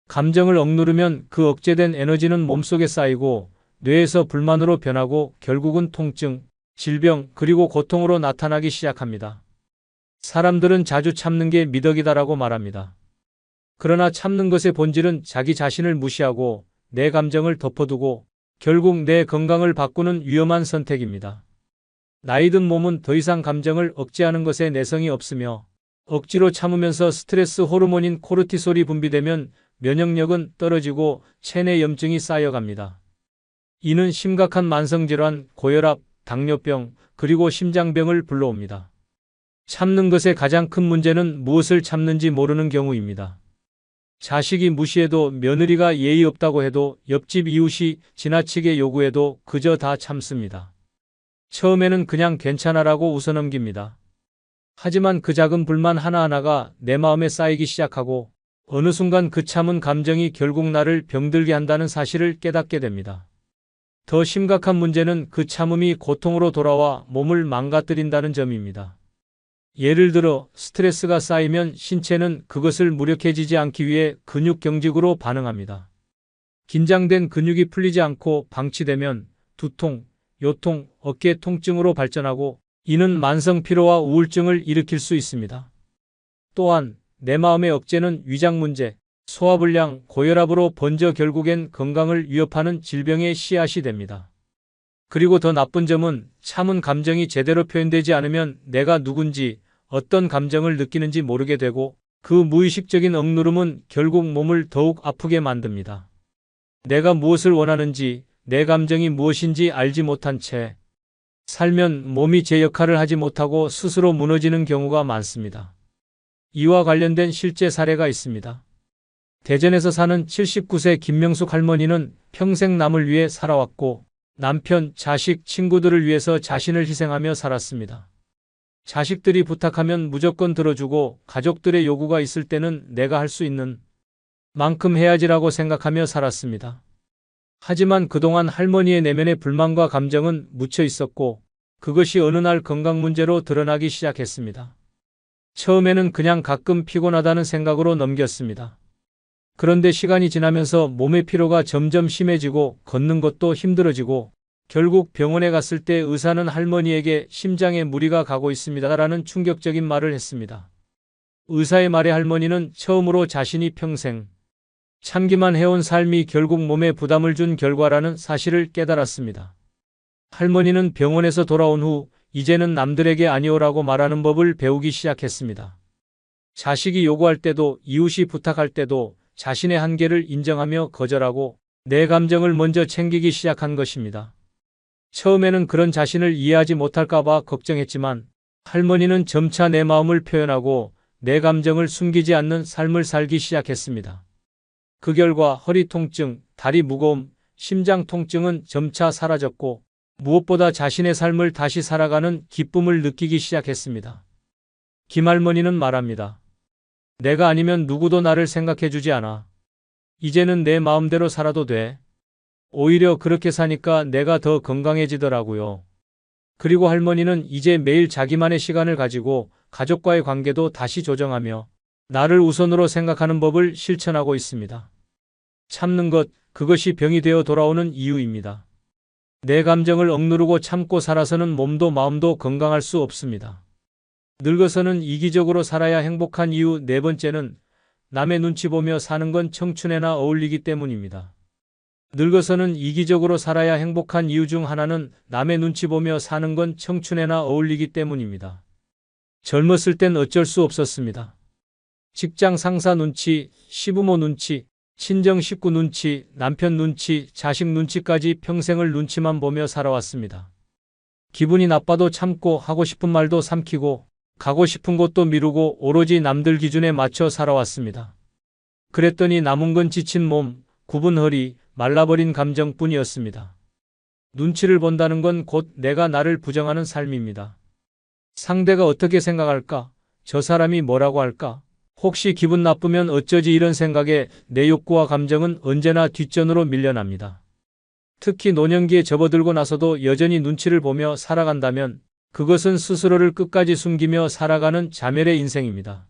감정을 억누르면 그 억제된 에너지는 몸속에 쌓이고 뇌에서 불만으로 변하고 결국은 통증, 질병, 그리고 고통으로 나타나기 시작합니다. 사람들은 자주 참는 게 미덕이다라고 말합니다. 그러나 참는 것의 본질은 자기 자신을 무시하고 내 감정을 덮어두고 결국 내 건강을 바꾸는 위험한 선택입니다. 나이 든 몸은 더 이상 감정을 억제하는 것에 내성이 없으며 억지로 참으면서 스트레스 호르몬인 코르티솔이 분비되면 면역력은 떨어지고 체내 염증이 쌓여갑니다. 이는 심각한 만성질환, 고혈압, 당뇨병, 그리고 심장병을 불러옵니다. 참는 것의 가장 큰 문제는 무엇을 참는지 모르는 경우입니다. 자식이 무시해도 며느리가 예의 없다고 해도 옆집 이웃이 지나치게 요구해도 그저 다 참습니다. 처음에는 그냥 괜찮아라고 웃어넘깁니다. 하지만 그 작은 불만 하나하나가 내 마음에 쌓이기 시작하고 어느 순간 그 참은 감정이 결국 나를 병들게 한다는 사실을 깨닫게 됩니다. 더 심각한 문제는 그 참음이 고통으로 돌아와 몸을 망가뜨린다는 점입니다. 예를 들어 스트레스가 쌓이면 신체는 그것을 무력해지지 않기 위해 근육 경직으로 반응합니다. 긴장된 근육이 풀리지 않고 방치되면 두통, 요통, 어깨 통증으로 발전하고 이는 만성 피로와 우울증을 일으킬 수 있습니다. 또한 내 마음의 억제는 위장 문제, 소화불량, 고혈압으로 번져 결국엔 건강을 위협하는 질병의 씨앗이 됩니다. 그리고 더 나쁜 점은 참은 감정이 제대로 표현되지 않으면 내가 누군지 어떤 감정을 느끼는지 모르게 되고 그 무의식적인 억누름은 결국 몸을 더욱 아프게 만듭니다. 내가 무엇을 원하는지 내 감정이 무엇인지 알지 못한 채 살면 몸이 제 역할을 하지 못하고 스스로 무너지는 경우가 많습니다. 이와 관련된 실제 사례가 있습니다. 대전에서 사는 79세 김명숙 할머니는 평생 남을 위해 살아왔고 남편, 자식, 친구들을 위해서 자신을 희생하며 살았습니다. 자식들이 부탁하면 무조건 들어주고 가족들의 요구가 있을 때는 내가 할 수 있는 만큼 해야지라고 생각하며 살았습니다. 하지만 그동안 할머니의 내면의 불만과 감정은 묻혀 있었고 그것이 어느 날 건강 문제로 드러나기 시작했습니다. 처음에는 그냥 가끔 피곤하다는 생각으로 넘겼습니다. 그런데 시간이 지나면서 몸의 피로가 점점 심해지고 걷는 것도 힘들어지고 결국 병원에 갔을 때 의사는 할머니에게 심장에 무리가 가고 있습니다라는 충격적인 말을 했습니다. 의사의 말에 할머니는 처음으로 자신이 평생 참기만 해온 삶이 결국 몸에 부담을 준 결과라는 사실을 깨달았습니다. 할머니는 병원에서 돌아온 후 이제는 남들에게 아니오라고 말하는 법을 배우기 시작했습니다. 자식이 요구할 때도 이웃이 부탁할 때도 자신의 한계를 인정하며 거절하고 내 감정을 먼저 챙기기 시작한 것입니다. 처음에는 그런 자신을 이해하지 못할까봐 걱정했지만 할머니는 점차 내 마음을 표현하고 내 감정을 숨기지 않는 삶을 살기 시작했습니다. 그 결과 허리 통증, 다리 무거움, 심장 통증은 점차 사라졌고 무엇보다 자신의 삶을 다시 살아가는 기쁨을 느끼기 시작했습니다. 김할머니는 말합니다. 내가 아니면 누구도 나를 생각해주지 않아. 이제는 내 마음대로 살아도 돼. 오히려 그렇게 사니까 내가 더 건강해지더라고요. 그리고 할머니는 이제 매일 자기만의 시간을 가지고 가족과의 관계도 다시 조정하며 나를 우선으로 생각하는 법을 실천하고 있습니다. 참는 것, 그것이 병이 되어 돌아오는 이유입니다. 내 감정을 억누르고 참고 살아서는 몸도 마음도 건강할 수 없습니다. 늙어서는 이기적으로 살아야 행복한 이유 네 번째는 남의 눈치 보며 사는 건 청춘에나 어울리기 때문입니다. 늙어서는 이기적으로 살아야 행복한 이유 중 하나는 남의 눈치 보며 사는 건 청춘에나 어울리기 때문입니다. 젊었을 땐 어쩔 수 없었습니다. 직장 상사 눈치, 시부모 눈치, 친정 식구 눈치, 남편 눈치, 자식 눈치까지 평생을 눈치만 보며 살아왔습니다. 기분이 나빠도 참고 하고 싶은 말도 삼키고 가고 싶은 곳도 미루고 오로지 남들 기준에 맞춰 살아왔습니다. 그랬더니 남은 건 지친 몸, 굽은 허리, 말라버린 감정뿐이었습니다. 눈치를 본다는 건 곧 내가 나를 부정하는 삶입니다. 상대가 어떻게 생각할까? 저 사람이 뭐라고 할까? 혹시 기분 나쁘면 어쩌지 이런 생각에 내 욕구와 감정은 언제나 뒷전으로 밀려납니다. 특히 노년기에 접어들고 나서도 여전히 눈치를 보며 살아간다면 그것은 스스로를 끝까지 숨기며 살아가는 자멸의 인생입니다.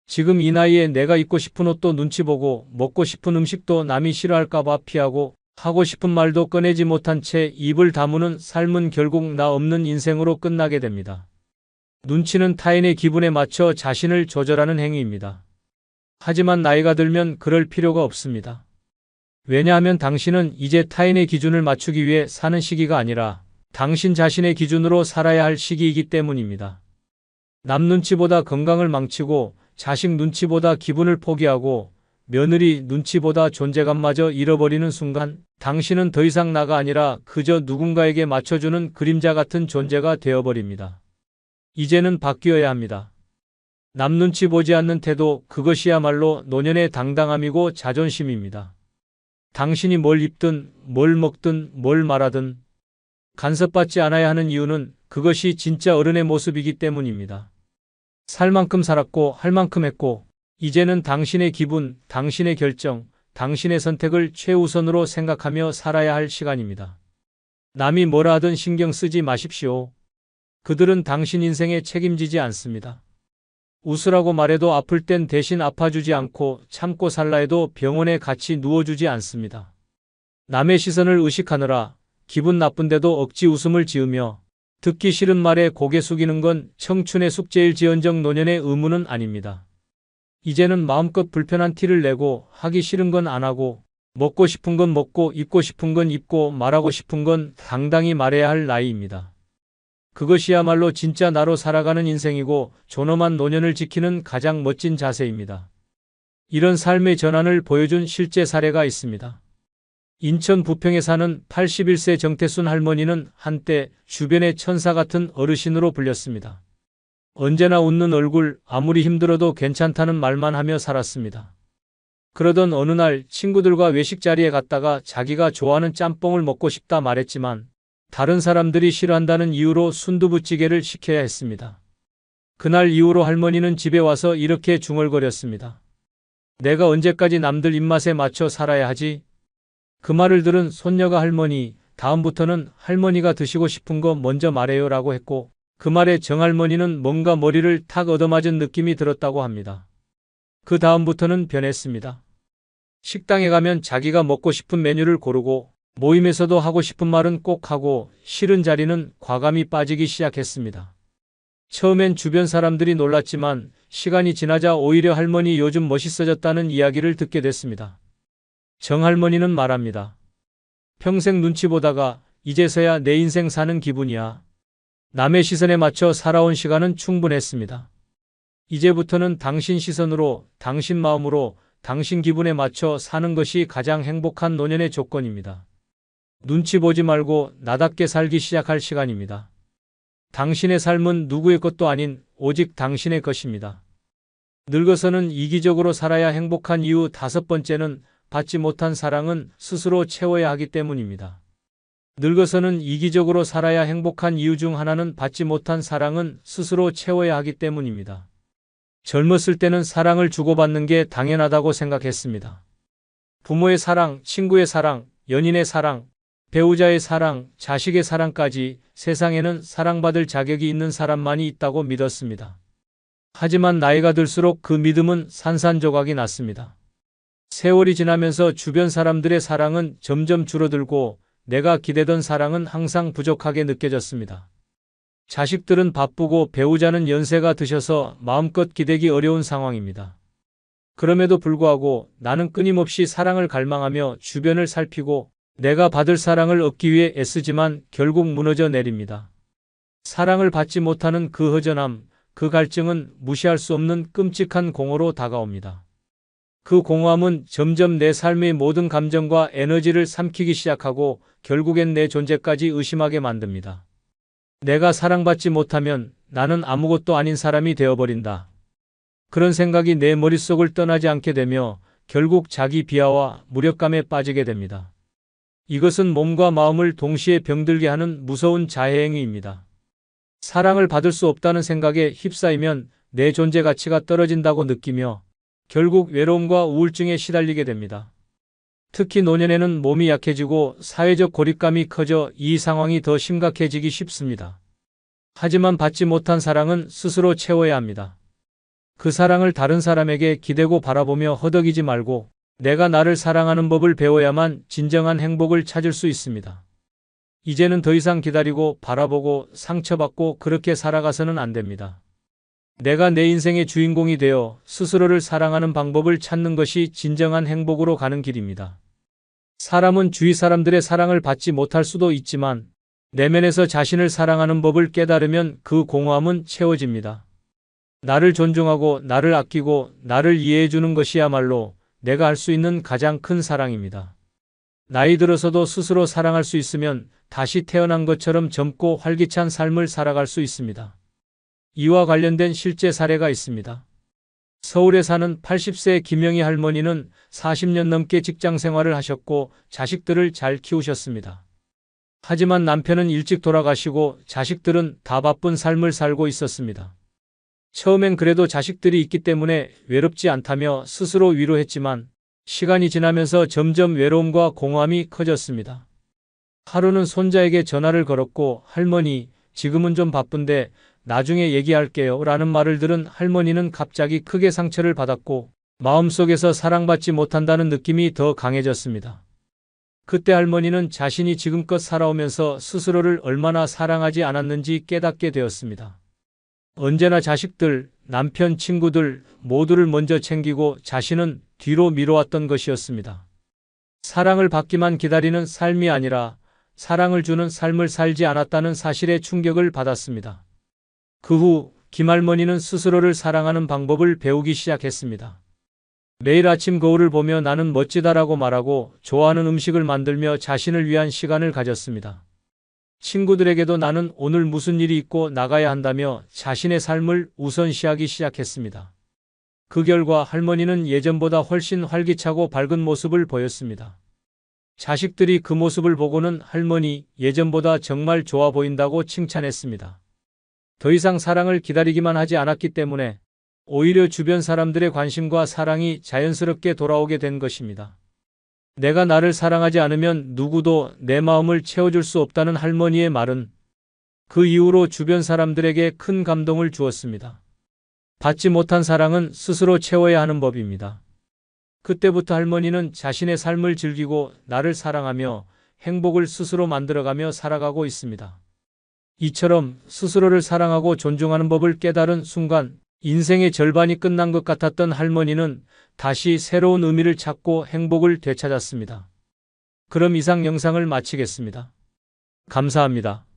지금 이 나이에 내가 입고 싶은 옷도 눈치 보고 먹고 싶은 음식도 남이 싫어할까봐 피하고 하고 싶은 말도 꺼내지 못한 채 입을 다무는 삶은 결국 나 없는 인생으로 끝나게 됩니다. 눈치는 타인의 기분에 맞춰 자신을 조절하는 행위입니다. 하지만 나이가 들면 그럴 필요가 없습니다. 왜냐하면 당신은 이제 타인의 기준을 맞추기 위해 사는 시기가 아니라 당신 자신의 기준으로 살아야 할 시기이기 때문입니다. 남 눈치보다 건강을 망치고 자식 눈치보다 기분을 포기하고 며느리 눈치보다 존재감마저 잃어버리는 순간 당신은 더 이상 나가 아니라 그저 누군가에게 맞춰주는 그림자 같은 존재가 되어버립니다. 이제는 바뀌어야 합니다. 남 눈치 보지 않는 태도, 그것이야말로 노년의 당당함이고 자존심입니다. 당신이 뭘 입든 뭘 먹든 뭘 말하든 간섭받지 않아야 하는 이유는 그것이 진짜 어른의 모습이기 때문입니다. 살 만큼 살았고 할 만큼 했고 이제는 당신의 기분, 당신의 결정, 당신의 선택을 최우선으로 생각하며 살아야 할 시간입니다. 남이 뭐라 하든 신경 쓰지 마십시오. 그들은 당신 인생에 책임지지 않습니다. 웃으라고 말해도 아플 땐 대신 아파주지 않고 참고 살라 해도 병원에 같이 누워주지 않습니다. 남의 시선을 의식하느라 기분 나쁜데도 억지 웃음을 지으며 듣기 싫은 말에 고개 숙이는 건 청춘의 숙제일지언정 노년의 의무는 아닙니다. 이제는 마음껏 불편한 티를 내고 하기 싫은 건 안 하고 먹고 싶은 건 먹고 입고 싶은 건 입고 말하고 싶은 건 당당히 말해야 할 나이입니다. 그것이야말로 진짜 나로 살아가는 인생이고 존엄한 노년을 지키는 가장 멋진 자세입니다. 이런 삶의 전환을 보여준 실제 사례가 있습니다. 인천 부평에 사는 81세 정태순 할머니는 한때 주변의 천사 같은 어르신으로 불렸습니다. 언제나 웃는 얼굴, 아무리 힘들어도 괜찮다는 말만 하며 살았습니다. 그러던 어느 날 친구들과 외식 자리에 갔다가 자기가 좋아하는 짬뽕을 먹고 싶다 말했지만 다른 사람들이 싫어한다는 이유로 순두부찌개를 시켜야 했습니다. 그날 이후로 할머니는 집에 와서 이렇게 중얼거렸습니다. 내가 언제까지 남들 입맛에 맞춰 살아야 하지? 그 말을 들은 손녀가 할머니, 다음부터는 할머니가 드시고 싶은 거 먼저 말해요 라고 했고 그 말에 정할머니는 뭔가 머리를 탁 얻어맞은 느낌이 들었다고 합니다. 그 다음부터는 변했습니다. 식당에 가면 자기가 먹고 싶은 메뉴를 고르고 모임에서도 하고 싶은 말은 꼭 하고 싫은 자리는 과감히 빠지기 시작했습니다. 처음엔 주변 사람들이 놀랐지만 시간이 지나자 오히려 할머니 요즘 멋있어졌다는 이야기를 듣게 됐습니다. 정할머니는 말합니다. 평생 눈치 보다가 이제서야 내 인생 사는 기분이야. 남의 시선에 맞춰 살아온 시간은 충분했습니다. 이제부터는 당신 시선으로, 당신 마음으로, 당신 기분에 맞춰 사는 것이 가장 행복한 노년의 조건입니다. 눈치 보지 말고 나답게 살기 시작할 시간입니다. 당신의 삶은 누구의 것도 아닌 오직 당신의 것입니다. 늙어서는 이기적으로 살아야 행복한 이유 5번째는 받지 못한 사랑은 스스로 채워야 하기 때문입니다. 늙어서는 이기적으로 살아야 행복한 이유 중 하나는 받지 못한 사랑은 스스로 채워야 하기 때문입니다. 젊었을 때는 사랑을 주고받는 게 당연하다고 생각했습니다. 부모의 사랑, 친구의 사랑, 연인의 사랑, 배우자의 사랑, 자식의 사랑까지 세상에는 사랑받을 자격이 있는 사람만이 있다고 믿었습니다. 하지만 나이가 들수록 그 믿음은 산산조각이 났습니다. 세월이 지나면서 주변 사람들의 사랑은 점점 줄어들고 내가 기대던 사랑은 항상 부족하게 느껴졌습니다. 자식들은 바쁘고 배우자는 연세가 드셔서 마음껏 기대기 어려운 상황입니다. 그럼에도 불구하고 나는 끊임없이 사랑을 갈망하며 주변을 살피고 내가 받을 사랑을 얻기 위해 애쓰지만 결국 무너져 내립니다. 사랑을 받지 못하는 그 허전함, 그 갈증은 무시할 수 없는 끔찍한 공허로 다가옵니다. 그 공허함은 점점 내 삶의 모든 감정과 에너지를 삼키기 시작하고 결국엔 내 존재까지 의심하게 만듭니다. 내가 사랑받지 못하면 나는 아무것도 아닌 사람이 되어버린다. 그런 생각이 내 머릿속을 떠나지 않게 되며 결국 자기 비하와 무력감에 빠지게 됩니다. 이것은 몸과 마음을 동시에 병들게 하는 무서운 자해행위입니다. 사랑을 받을 수 없다는 생각에 휩싸이면 내 존재 가치가 떨어진다고 느끼며 결국 외로움과 우울증에 시달리게 됩니다. 특히 노년에는 몸이 약해지고 사회적 고립감이 커져 이 상황이 더 심각해지기 쉽습니다. 하지만 받지 못한 사랑은 스스로 채워야 합니다. 그 사랑을 다른 사람에게 기대고 바라보며 허덕이지 말고 내가 나를 사랑하는 법을 배워야만 진정한 행복을 찾을 수 있습니다. 이제는 더 이상 기다리고 바라보고 상처받고 그렇게 살아가서는 안 됩니다. 내가 내 인생의 주인공이 되어 스스로를 사랑하는 방법을 찾는 것이 진정한 행복으로 가는 길입니다. 사람은 주위 사람들의 사랑을 받지 못할 수도 있지만 내면에서 자신을 사랑하는 법을 깨달으면 그 공허함은 채워집니다. 나를 존중하고 나를 아끼고 나를 이해해 주는 것이야말로 내가 할 수 있는 가장 큰 사랑입니다. 나이 들어서도 스스로 사랑할 수 있으면 다시 태어난 것처럼 젊고 활기찬 삶을 살아갈 수 있습니다. 이와 관련된 실제 사례가 있습니다. 서울에 사는 80세 김영희 할머니는 40년 넘게 직장 생활을 하셨고 자식들을 잘 키우셨습니다. 하지만 남편은 일찍 돌아가시고 자식들은 다 바쁜 삶을 살고 있었습니다. 처음엔 그래도 자식들이 있기 때문에 외롭지 않다며 스스로 위로했지만 시간이 지나면서 점점 외로움과 공허함이 커졌습니다. 하루는 손자에게 전화를 걸었고 할머니, 지금은 좀 바쁜데 나중에 얘기할게요 라는 말을 들은 할머니는 갑자기 크게 상처를 받았고 마음속에서 사랑받지 못한다는 느낌이 더 강해졌습니다. 그때 할머니는 자신이 지금껏 살아오면서 스스로를 얼마나 사랑하지 않았는지 깨닫게 되었습니다. 언제나 자식들, 남편, 친구들 모두를 먼저 챙기고 자신은 뒤로 미뤄왔던 것이었습니다. 사랑을 받기만 기다리는 삶이 아니라 사랑을 주는 삶을 살지 않았다는 사실에 충격을 받았습니다. 그 후 김할머니는 스스로를 사랑하는 방법을 배우기 시작했습니다. 매일 아침 거울을 보며 나는 멋지다라고 말하고 좋아하는 음식을 만들며 자신을 위한 시간을 가졌습니다. 친구들에게도 나는 오늘 무슨 일이 있고 나가야 한다며 자신의 삶을 우선시하기 시작했습니다. 그 결과 할머니는 예전보다 훨씬 활기차고 밝은 모습을 보였습니다. 자식들이 그 모습을 보고는 할머니, 예전보다 정말 좋아 보인다고 칭찬했습니다. 더 이상 사랑을 기다리기만 하지 않았기 때문에 오히려 주변 사람들의 관심과 사랑이 자연스럽게 돌아오게 된 것입니다. 내가 나를 사랑하지 않으면 누구도 내 마음을 채워줄 수 없다는 할머니의 말은 그 이후로 주변 사람들에게 큰 감동을 주었습니다. 받지 못한 사랑은 스스로 채워야 하는 법입니다. 그때부터 할머니는 자신의 삶을 즐기고 나를 사랑하며 행복을 스스로 만들어가며 살아가고 있습니다. 이처럼 스스로를 사랑하고 존중하는 법을 깨달은 순간 인생의 절반이 끝난 것 같았던 할머니는 다시 새로운 의미를 찾고 행복을 되찾았습니다. 그럼 이상 영상을 마치겠습니다. 감사합니다.